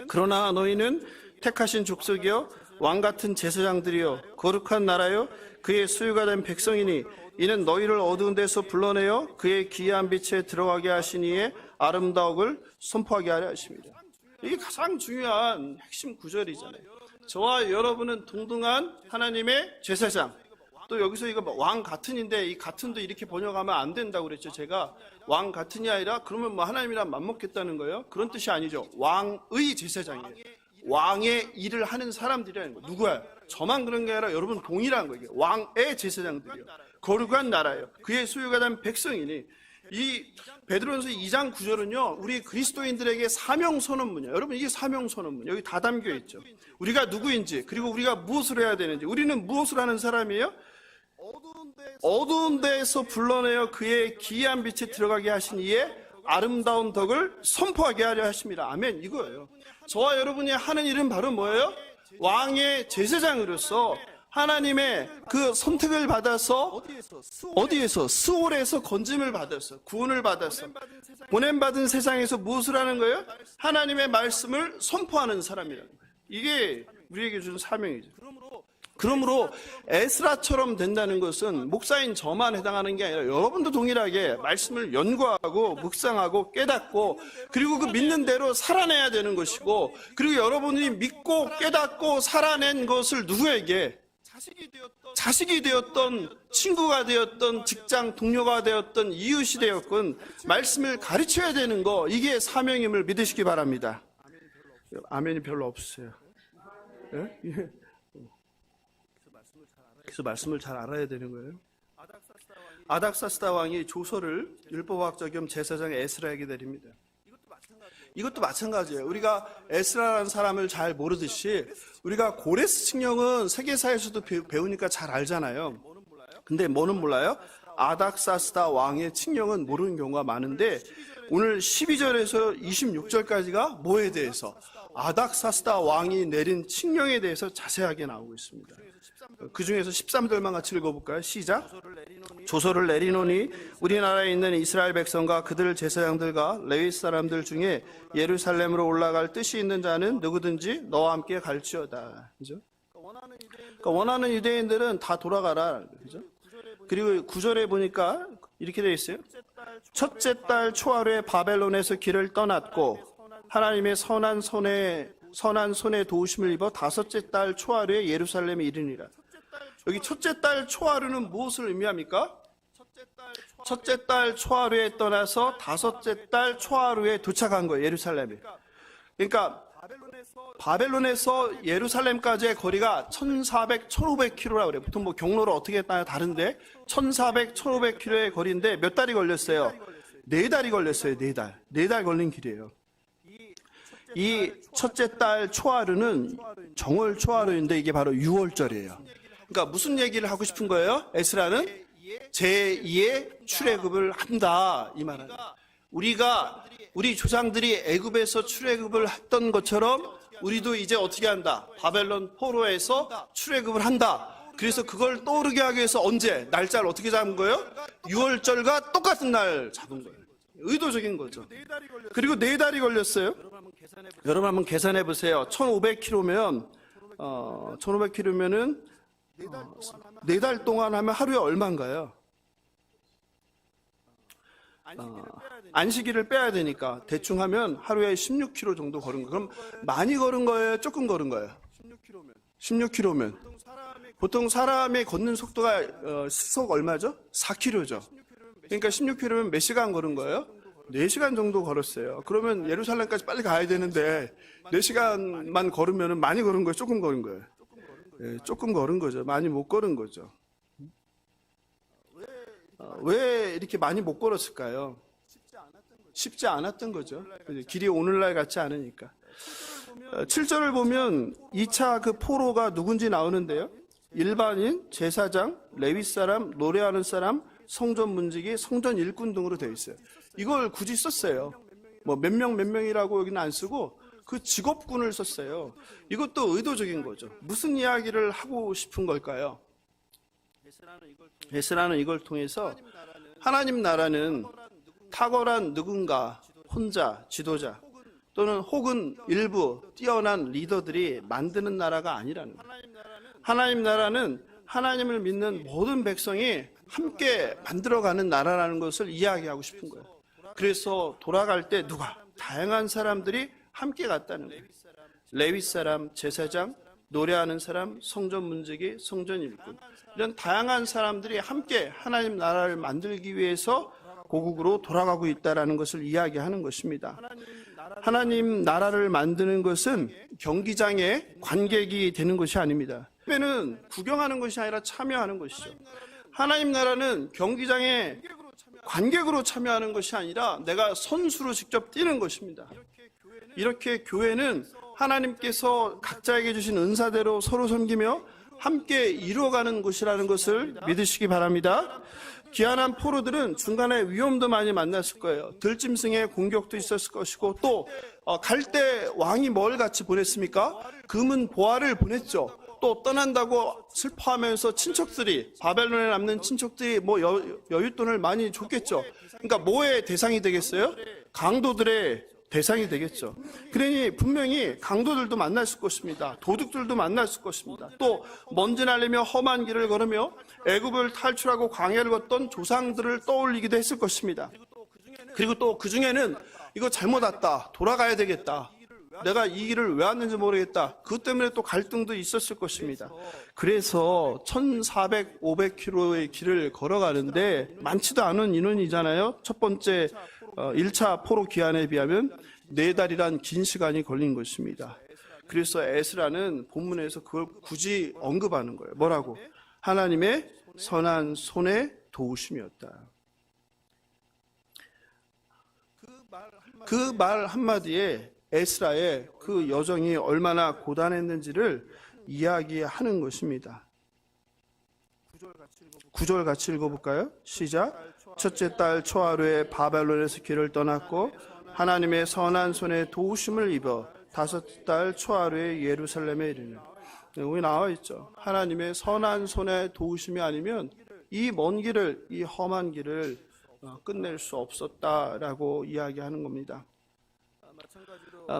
그러나 너희는 택하신 족속이요 왕같은 제사장들이요 거룩한 나라요 그의 소유가 된 백성이니 이는 너희를 어두운 데서 불러내어 그의 기이한 빛에 들어가게 하시니에 아름다움을 선포하게 하려 하십니다. 이게 가장 중요한 핵심 구절이잖아요. 저와 여러분은 동등한 하나님의 제사장. 또 여기서 이거 왕 같은인데 이 같은도 이렇게 번역하면 안 된다고 그랬죠. 제가 왕 같은이 아니라 그러면 뭐 하나님이랑 맞먹겠다는 거예요? 그런 뜻이 아니죠. 왕의 제사장이에요. 왕의 일을 하는 사람들이라는 거예요. 누구야? 저만 그런 게 아니라 여러분 동일한 거예요. 왕의 제사장들이요. 거룩한 나라예요. 그의 소유가 된 백성이니. 이 베드로전서 2장 9절은요 우리 그리스도인들에게 사명선언문이에요. 여러분 이게 사명선언문 여기 다 담겨 있죠. 우리가 누구인지 그리고 우리가 무엇을 해야 되는지. 우리는 무엇을 하는 사람이에요? 어두운 데에서 불러내어 그의 기이한 빛에 들어가게 하신 이에 아름다운 덕을 선포하게 하려 하십니다. 아멘. 이거예요. 저와 여러분이 하는 일은 바로 뭐예요? 왕의 제사장으로서 하나님의 그 선택을 받아서 어디에서? 스올에서 건짐을 받았어. 구원을 받았어. 보냄받은 세상에서 무엇을 하는 거예요? 하나님의 말씀을 선포하는 사람이라는 거예요. 이게 우리에게 준 사명이죠. 그러므로 에스라처럼 된다는 것은 목사인 저만 해당하는 게 아니라 여러분도 동일하게 말씀을 연구하고 묵상하고 깨닫고 그리고 그 믿는 대로 살아내야 되는 것이고 그리고 여러분이 믿고 깨닫고 살아낸 것을 누구에게? 자식이 되었던 친구가 되었던 직장 동료가 되었던 이웃이 되었건 말씀을 가르쳐야 되는 거 이게 사명임을 믿으시기 바랍니다. 아멘이 별로 없으세요. 예? 그래서 말씀을 잘 알아야 되는 거예요. 아닥사스다 왕이 조서를 율법학자 겸 제사장 에스라에게 내립니다. 이것도 마찬가지예요. 우리가 에스라라는 사람을 잘 모르듯이 우리가 고레스 칙령은 세계사에서도 배우니까 잘 알잖아요. 근데 뭐는 몰라요? 아닥사스다 왕의 칙령은 모르는 경우가 많은데 오늘 12절에서 26절까지가 뭐에 대해서? 아닥사스다 왕이 내린 칙령에 대해서 자세하게 나오고 있습니다. 그 중에서 13절만 같이 읽어볼까요? 시작. 조서를 내리노니 우리나라에 있는 이스라엘 백성과 그들 제사장들과 레위 사람들 중에 예루살렘으로 올라갈 뜻이 있는 자는 누구든지 너와 함께 갈지어다. 그죠? 그러니까 원하는 유대인들은 다 돌아가라. 그죠? 그리고 9절에 보니까 이렇게 되어 있어요. 첫째 달 초하루에 바벨론에서 길을 떠났고 하나님의 선한 손에 도우심을 입어 다섯째 달 초하루에 예루살렘에 이르니라. 여기 첫째 달 초하루는 무엇을 의미합니까? 첫째 달 초하루에 떠나서 다섯째 달 초하루에 도착한 거예요. 예루살렘에. 그러니까 바벨론에서 예루살렘까지의 거리가 1400, 1500km라고 그래요. 보통 뭐 경로를 어떻게 했나요? 다른데 1400, 1500km의 거리인데 몇 달이 걸렸어요? 4달이 걸렸어요. 4달. 4달 걸린 길이에요. 이 첫째 달 초하루는 정월 초하루인데 이게 바로 6월절이에요. 그러니까 무슨 얘기를 하고 싶은 거예요? 에스라는 제2의 출애굽을 한다 이 말은. 우리 조상들이 애굽에서 출애굽을 했던 것처럼 우리도 이제 어떻게 한다? 바벨론 포로에서 출애굽을 한다. 그래서 그걸 떠오르게 하기 위해서 언제? 날짜를 어떻게 잡은 거예요? 6월절과 똑같은 날 잡은 거예요. 의도적인 거죠. 그리고 4달이 걸렸어요. 여러분 한번 계산해 보세요. 1500km면 1500km면은 4달 동안 하면 하루에 얼마인가요? 안식일을 빼야 되니까 대충 하면 하루에 16km 정도 걸은 거예요. 그럼 많이 걸은 거예요? 조금 걸은 거예요? 16km면 보통 사람의 걷는 속도가 시속 얼마죠? 4km죠. 그러니까 16km면 몇 시간 걸은 거예요? 4시간 정도 걸었어요. 그러면 예루살렘까지 빨리 가야 되는데 4시간만 걸으면 많이 걸은 거예요? 조금 걸은 거예요? 네, 조금 걸은 거죠. 많이 못 걸은 거죠. 왜 이렇게 많이 못 걸었을까요? 쉽지 않았던 거죠. 길이 오늘날 같지 않으니까. 7절을 보면 2차 그 포로가 누군지 나오는데요. 일반인, 제사장, 레위 사람, 노래하는 사람, 성전 문지기, 성전 일꾼 등으로 되어 있어요. 이걸 굳이 썼어요. 뭐 몇 명이라고 여기는 안 쓰고 그 직업군을 썼어요. 이것도 의도적인 거죠. 무슨 이야기를 하고 싶은 걸까요? 에스라는 이걸 통해서 하나님 나라는 탁월한 누군가, 혼자, 지도자 또는 혹은 일부 뛰어난 리더들이 만드는 나라가 아니라는 거예요. 하나님 나라는 하나님을 믿는 모든 백성이 함께 만들어가는 나라라는 것을 이야기하고 싶은 거예요. 그래서 돌아갈 때 다양한 사람들이 함께 갔다는 거예요. 레위 사람, 제사장, 노래하는 사람, 성전 문지기, 성전 일꾼, 이런 다양한 사람들이 함께 하나님 나라를 만들기 위해서 고국으로 돌아가고 있다는 것을 이야기하는 것입니다. 하나님 나라를 만드는 것은 경기장의 관객이 되는 것이 아닙니다. 예배는 구경하는 것이 아니라 참여하는 것이죠. 하나님 나라는 경기장에 관객으로 참여하는 것이 아니라 내가 선수로 직접 뛰는 것입니다. 이렇게 교회는 하나님께서 각자에게 주신 은사대로 서로 섬기며 함께 이루어가는 곳이라는 것을 믿으시기 바랍니다. 귀환한 포로들은 중간에 위험도 많이 만났을 거예요. 들짐승의 공격도 있었을 것이고 또 갈 때 왕이 뭘 같이 보냈습니까? 금은 보화를 보냈죠. 또 떠난다고 슬퍼하면서 친척들이, 바벨론에 남는 친척들이 뭐 여윳돈을 많이 줬겠죠. 그러니까 뭐의 대상이 되겠어요? 강도들의 대상이 되겠죠. 그러니 분명히 강도들도 만났을 것입니다. 도둑들도 만났을 것입니다. 또 먼지 날리며 험한 길을 걸으며 애굽을 탈출하고 광야를 걷던 조상들을 떠올리기도 했을 것입니다. 그리고 또 그 중에는 이거 잘못 왔다, 돌아가야 되겠다, 내가 이 길을 왜 왔는지 모르겠다, 그것 때문에 또 갈등도 있었을 것입니다. 그래서 1400, 500km의 길을 걸어가는데 많지도 않은 인원이잖아요. 첫 번째 1차 포로 귀환에 비하면 4달이란 긴 시간이 걸린 것입니다. 그래서 에스라는 본문에서 그걸 굳이 언급하는 거예요. 뭐라고? 하나님의 선한 손의 도우심이었다. 그 말 한마디에 에스라의 그 여정이 얼마나 고단했는지를 이야기하는 것입니다. 9절 같이 읽어볼까요? 시작. 첫째 달 초하루에 바벨론에서 길을 떠났고 하나님의 선한 손에 도우심을 입어 5달 초하루에 예루살렘에 이르는. 여기 나와 있죠. 하나님의 선한 손에 도우심이 아니면 이 먼 길을, 이 험한 길을 끝낼 수 없었다라고 이야기하는 겁니다.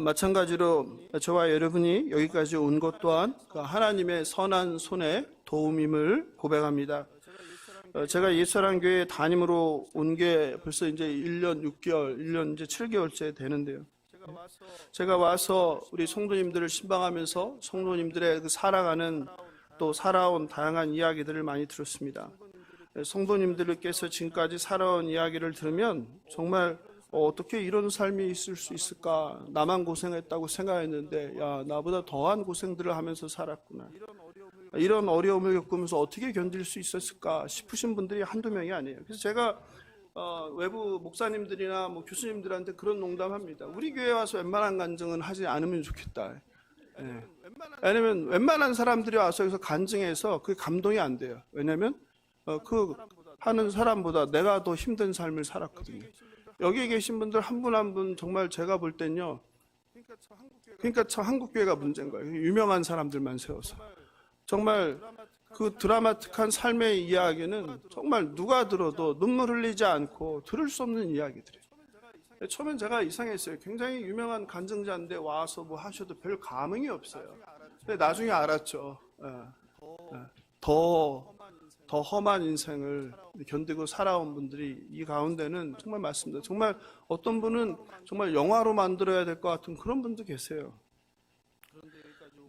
마찬가지로 저와 여러분이 여기까지 온 것 또한 하나님의 선한 손의 도움임을 고백합니다. 제가 예수사랑교회 담임으로 온 게 벌써 이제 1년 6개월, 1년 이제 7개월째 되는데요. 제가 와서 우리 성도님들을 신방하면서 성도님들의 그 살아가는 또 살아온 다양한 이야기들을 많이 들었습니다. 성도님들께서 지금까지 살아온 이야기를 들으면 정말 어떻게 이런 삶이 있을 수 있을까? 나만 고생했다고 생각했는데 야, 나보다 더한 고생들을 하면서 살았구나. 이런 어려움을 겪으면서 어떻게 견딜 수 있었을까 싶으신 분들이 한두 명이 아니에요. 그래서 제가 외부 목사님들이나 뭐 교수님들한테 그런 농담합니다. 우리 교회 와서 웬만한 간증은 하지 않으면 좋겠다. 예. 왜냐면 웬만한 사람들이 와서 여기서 간증해서 그게 감동이 안 돼요. 왜냐면 그 하는 사람보다 내가 더 힘든 삶을 살았거든요. 여기에 계신 분들 한 분 한 분 정말 제가 볼 땐요. 그러니까 참 한국교회가 문제인 거예요. 유명한 사람들만 세워서. 정말 그 드라마틱한 삶의 이야기는 정말 누가 들어도 눈물 흘리지 않고 들을 수 없는 이야기들이에요. 처음엔 제가 이상했어요. 굉장히 유명한 간증자인데 와서 뭐 하셔도 별 감흥이 없어요. 근데 나중에 알았죠. 더 험한 인생을 견디고 살아온 분들이 이 가운데는 정말 맞습니다. 정말 어떤 분은 정말 영화로 만들어야 될 것 같은 그런 분도 계세요.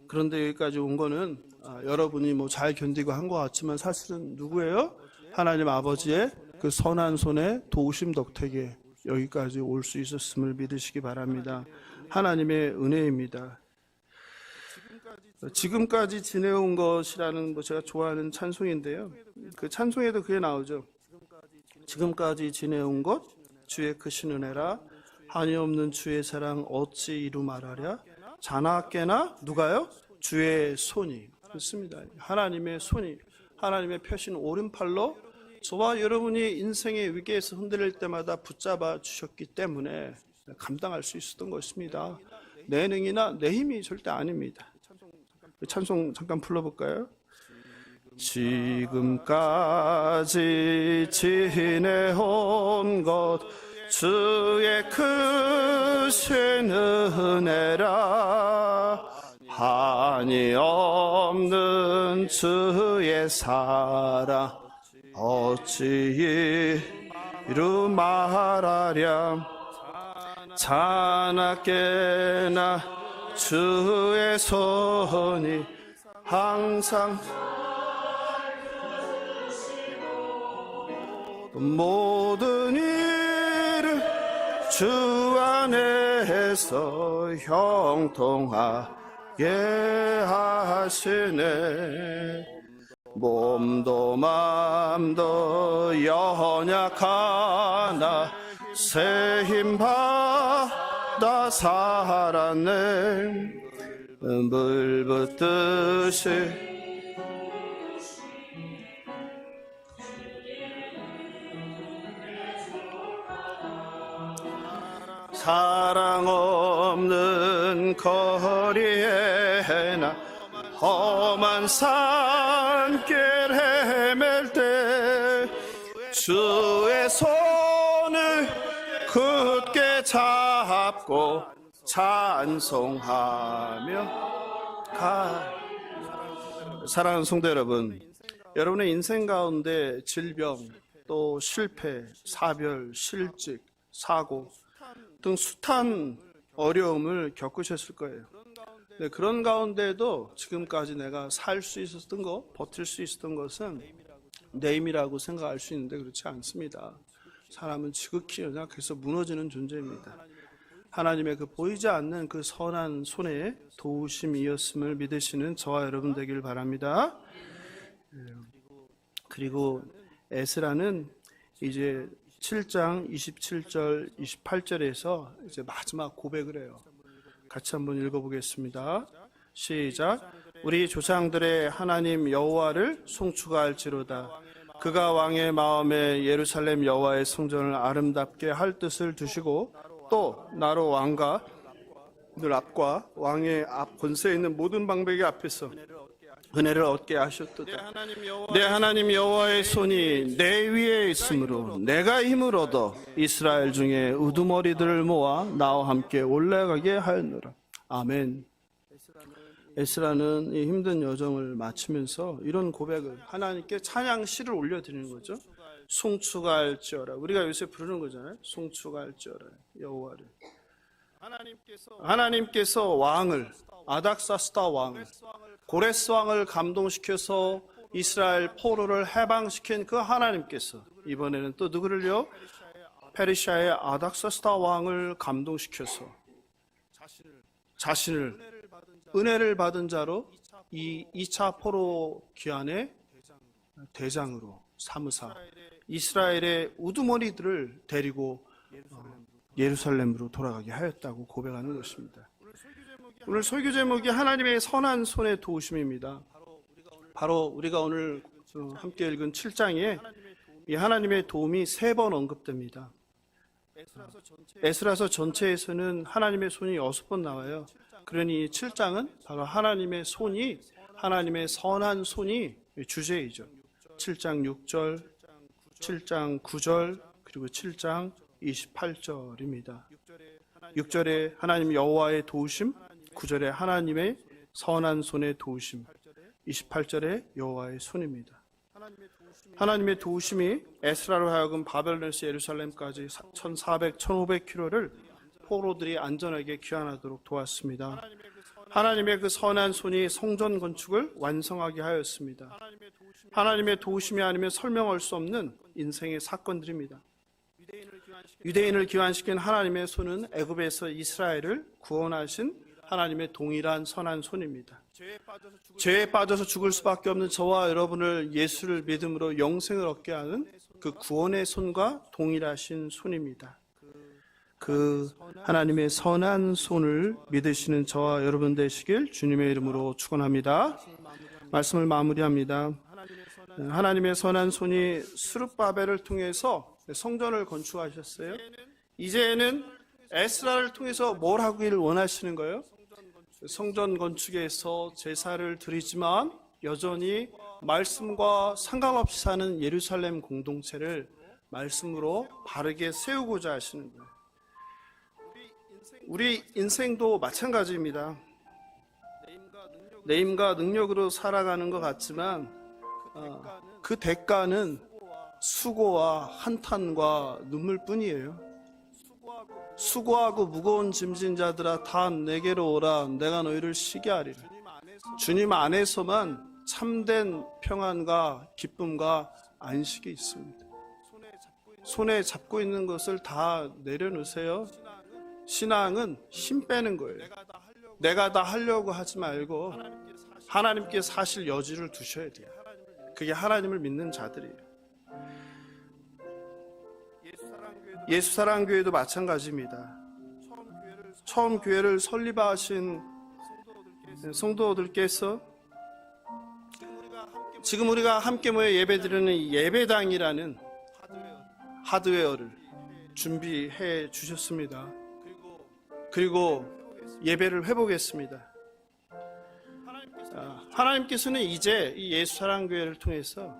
그런데 여기까지 온 거는 여러분이 뭐 잘 견디고 한 것 같지만 사실은 누구예요? 하나님 아버지의 그 선한 손에 도우심 덕택에 여기까지 올 수 있었음을 믿으시기 바랍니다. 하나님의 은혜입니다. 지금까지 지내온 것이라는 제가 좋아하는 찬송인데요. 그 찬송에도 그게 나오죠. 지금까지 지내온 것 주의 크신 은혜라, 한이 없는 주의 사랑 어찌 이루 말하랴. 자나깨나 누가요? 주의 손이. 그렇습니다. 하나님의 손이, 하나님의 펴신 오른팔로 저와 여러분이 인생의 위기에서 흔들릴 때마다 붙잡아 주셨기 때문에 감당할 수 있었던 것입니다. 내 능이나 내 힘이 절대 아닙니다. 찬송 잠깐 불러볼까요? 지금까지 지내온 것 주의 크신 은혜라, 한이 없는 주의 사랑 어찌 이루 말하랴. 자나깨나 주의 손이 항상 모든 일을 주 안에서 형통하게 하시네. 몸도 맘도 연약하나 새 힘 받아 살았네. 물 붓듯이 사랑 없는 거리에 나 험한 산길 헤맬 때 주의 손을 굳게 잡고 찬송하며 가. 사랑하는 성도 여러분, 여러분의 인생 가운데 질병, 또 실패, 사별, 실직, 사고 등 숱한 어려움을 겪으셨을 거예요. 네, 그런 가운데도 지금까지 내가 살 수 있었던 것, 버틸 수 있었던 것은 내 힘이라고 생각할 수 있는데 그렇지 않습니다. 사람은 지극히 연약해서 무너지는 존재입니다. 하나님의 그 보이지 않는 그 선한 손의 도우심이었음을 믿으시는 저와 여러분 되길 바랍니다. 그리고 에스라는 이제 7장 27절 28절에서 이제 마지막 고백을 해요. 같이 한번 읽어보겠습니다. 시작. 우리 조상들의 하나님 여호와를 송축할지로다. 그가 왕의 마음에 예루살렘 여호와의 성전을 아름답게 할 뜻을 두시고 또 나로 왕과 늘 앞과 왕의 앞 권세에 있는 모든 방백의 앞에서 은혜를 얻게 하셨도다. 내 하나님 여호와의 손이 내 위에 있으므로 내가 힘을 얻어 이스라엘 중에 우두머리들을 모아 나와 함께 올라가게 하였노라. 아멘. 에스라는 이 힘든 여정을 마치면서 이런 고백을 하나님께 찬양 시를 올려드리는 거죠. 송축할지어라. 우리가 요새 부르는 거잖아요. 송축할지어라 여호와를. 하나님께서 왕을, 아닥사스다 왕, 고레스 왕을 감동시켜서 이스라엘 포로를 해방시킨 그 하나님께서 이번에는 또 누구를요? 페르시아의 아닥사스다 왕을 감동시켜서 자신을 은혜를 받은 자로 이 2차 포로 귀환의 대장으로 삼으사 이스라엘의 우두머리들을 데리고 예루살렘으로 돌아가게 하였다고 고백하는 것입니다. 오늘 설교 제목이 하나님의 선한 손의 도우심입니다. 바로 우리가 오늘 함께 읽은 7장에 이 하나님의 도움이 3번 언급됩니다. 에스라서 전체에서는 하나님의 손이 6번 나와요. 그러니 7장은 바로 하나님의 손이, 하나님의 선한 손이 주제이죠. 7장 6절, 7장 9절, 그리고 7장 28절입니다. 6절에 하나님 여호와의 도우심, 9절에 하나님의 선한 손의 도우심, 28절에 여호와의 손입니다. 하나님의 도우심이 에스라로 하여금 바벨론에서 예루살렘까지 1400, 1500km를 포로들이 안전하게 귀환하도록 도왔습니다. 하나님의 그 선한 손이 성전 건축을 완성하게 하였습니다. 하나님의 도우심이 아니면 설명할 수 없는 인생의 사건들입니다. 유대인을 기환시킨 하나님의 손은 애굽에서 이스라엘을 구원하신 하나님의 동일한 선한 손입니다. 죄에 빠져서 죽을 수밖에 없는 저와 여러분을 예수를 믿음으로 영생을 얻게 하는 그 구원의 손과 동일하신 손입니다. 그 하나님의 선한 손을 믿으시는 저와 여러분 되시길 주님의 이름으로 축원합니다. 말씀을 마무리합니다. 하나님의 선한 손이 스룹바벨을 통해서 성전을 건축하셨어요. 이제는 에스라를 통해서 뭘 하기를 원하시는 거예요? 성전 건축에서 제사를 드리지만 여전히 말씀과 상관없이 사는 예루살렘 공동체를 말씀으로 바르게 세우고자 하시는 거예요. 우리 인생도 마찬가지입니다. 내 힘과 능력으로 살아가는 것 같지만 그 대가는 수고와 한탄과 눈물뿐이에요. 수고하고 무거운 짐진 자들아 다 내게로 오라. 내가 너희를 쉬게 하리라. 주님 안에서만 참된 평안과 기쁨과 안식이 있습니다. 손에 잡고 있는 것을 다 내려놓으세요. 신앙은 힘 빼는 거예요. 내가 다 하려고 하지 말고 하나님께 사실 여지를 두셔야 돼요. 그게 하나님을 믿는 자들이에요. 예수사랑교회도 마찬가지입니다. 처음 교회를 설립하신 성도들께서 지금 우리가 함께 모여 예배드리는 예배당이라는 하드웨어를 준비해 주셨습니다. 그리고 예배를 회복했습니다. 하나님께서는 이제 이 예수사랑교회를 통해서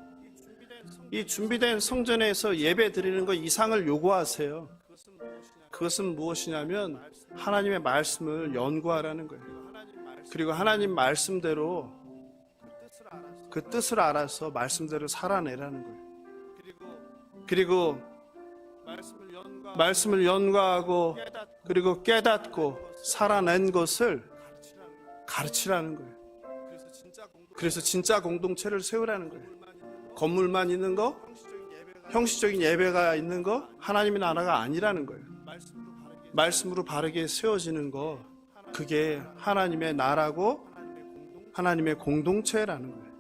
이 준비된 성전에서 예배 드리는 것 이상을 요구하세요. 그것은 무엇이냐면 하나님의 말씀을 연구하라는 거예요. 그리고 하나님 말씀대로 그 뜻을 알아서 말씀대로 살아내라는 거예요. 그리고 말씀을 연구하고 그리고 깨닫고 살아낸 것을 가르치라는 거예요. 그래서 진짜 공동체를 세우라는 거예요. 건물만 있는 거, 형식적인 예배가 있는 거, 하나님의 나라가 아니라는 거예요. 말씀으로 바르게 세워지는 거, 그게 하나님의 나라고 하나님의 공동체라는 거예요.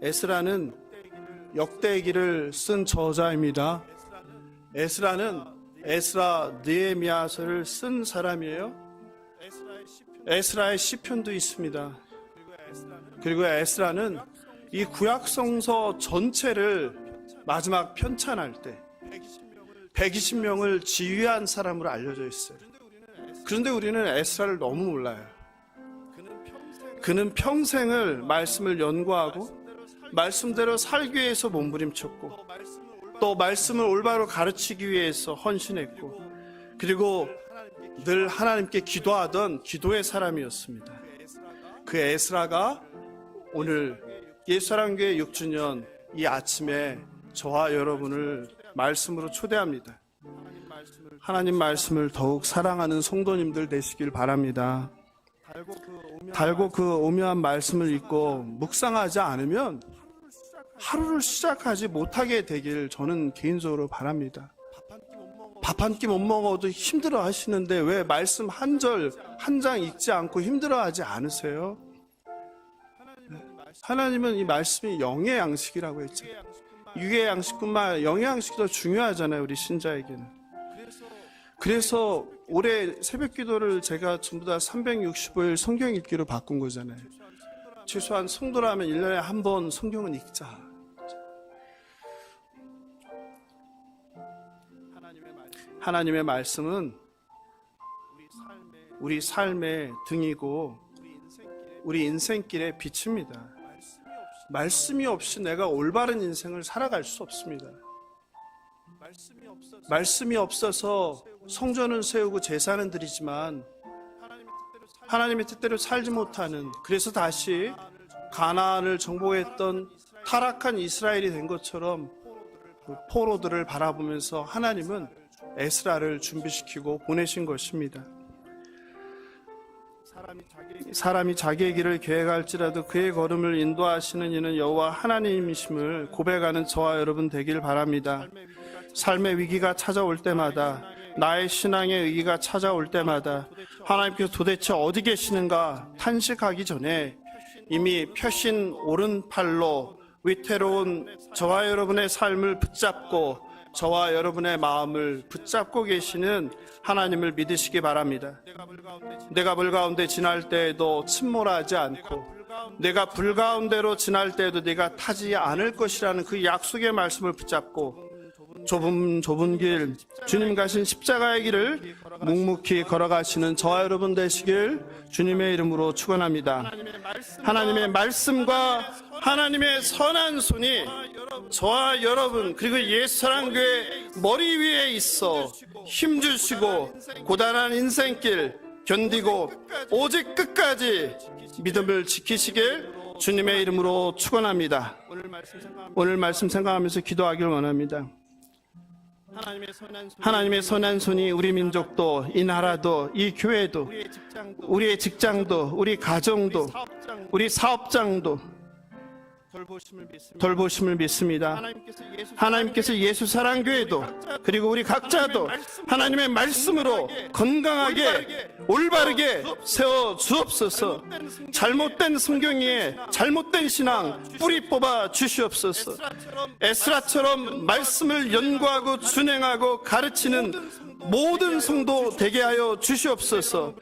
에스라는 역대기를 쓴 저자입니다. 에스라는 에스라 느헤미야서를 쓴 사람이에요. 에스라의 시편도 있습니다. 그리고 에스라는 이 구약성서 전체를 마지막 편찬할 때 120명을 지휘한 사람으로 알려져 있어요. 그런데 우리는 에스라를 너무 몰라요. 그는 평생을 말씀을 연구하고 말씀대로 살기 위해서 몸부림쳤고 또 말씀을 올바로 가르치기 위해서 헌신했고 그리고 늘 하나님께 기도하던 기도의 사람이었습니다. 그 에스라가 오늘 예수사랑교회 6주년 이 아침에 저와 여러분을 말씀으로 초대합니다. 하나님 말씀을 더욱 사랑하는 성도님들 되시길 바랍니다. 달고 그 오묘한 말씀을 읽고 묵상하지 않으면 하루를 시작하지 못하게 되길 저는 개인적으로 바랍니다. 밥 한 끼 못 먹어도 힘들어 하시는데 왜 말씀 한 절, 한 장 읽지 않고 힘들어 하지 않으세요? 하나님은 이 말씀이 영의 양식이라고 했죠. 육의 양식뿐만 아니라 영의 양식이 더 중요하잖아요, 우리 신자에게는. 그래서 올해 새벽 기도를 제가 전부 다 365일 성경 읽기로 바꾼 거잖아요. 최소한 성도라면 1년에 한 번 성경은 읽자. 하나님의 말씀은 우리 삶의 등이고 우리 인생길의 빛입니다. 말씀이 없이 내가 올바른 인생을 살아갈 수 없습니다. 말씀이 없어서 성전은 세우고 제사는 드리지만 하나님의 뜻대로 살지 못하는, 그래서 다시 가나안을 정복했던 타락한 이스라엘이 된 것처럼 포로들을 바라보면서 하나님은 에스라를 준비시키고 보내신 것입니다. 사람이 자기의 길을 계획할지라도 그의 걸음을 인도하시는 이는 여호와 하나님이심을 고백하는 저와 여러분 되길 바랍니다. 삶의 위기가 찾아올 때마다, 나의 신앙의 위기가 찾아올 때마다 하나님께서 도대체 어디 계시는가 탄식하기 전에 이미 펴신 오른팔로 위태로운 저와 여러분의 삶을 붙잡고 저와 여러분의 마음을 붙잡고 계시는 하나님을 믿으시기 바랍니다. 내가 불 가운데 지날 때에도 침몰하지 않고, 내가 불 가운데로 지날 때에도 내가 타지 않을 것이라는 그 약속의 말씀을 붙잡고 좁은 길, 주님 가신 십자가의 길을 묵묵히 걸어가시는 저와 여러분 되시길 주님의 이름으로 축원합니다. 하나님의 말씀과 하나님의 선한 손이 저와 여러분 그리고 옛사랑교회 머리 위에 있어 힘주시고 고단한 인생길 견디고 오직 끝까지 믿음을 지키시길 주님의 이름으로 축원합니다. 오늘 말씀 생각하면서 기도하길 원합니다. 하나님의 선한 손이 우리 민족도, 이 나라도, 이 교회도, 우리의 직장도, 우리 가정도, 우리 사업장도 돌보심을 믿습니다. 하나님께서 예수사랑교회도 그리고 우리 각자도 하나님의 말씀으로 건강하게 올바르게 세워 주옵소서. 잘못된 성경에 잘못된 신앙 뿌리 뽑아 주시옵소서. 에스라처럼 말씀을 연구하고 준행하고 가르치는 모든 성도 되게 하여 주시옵소서.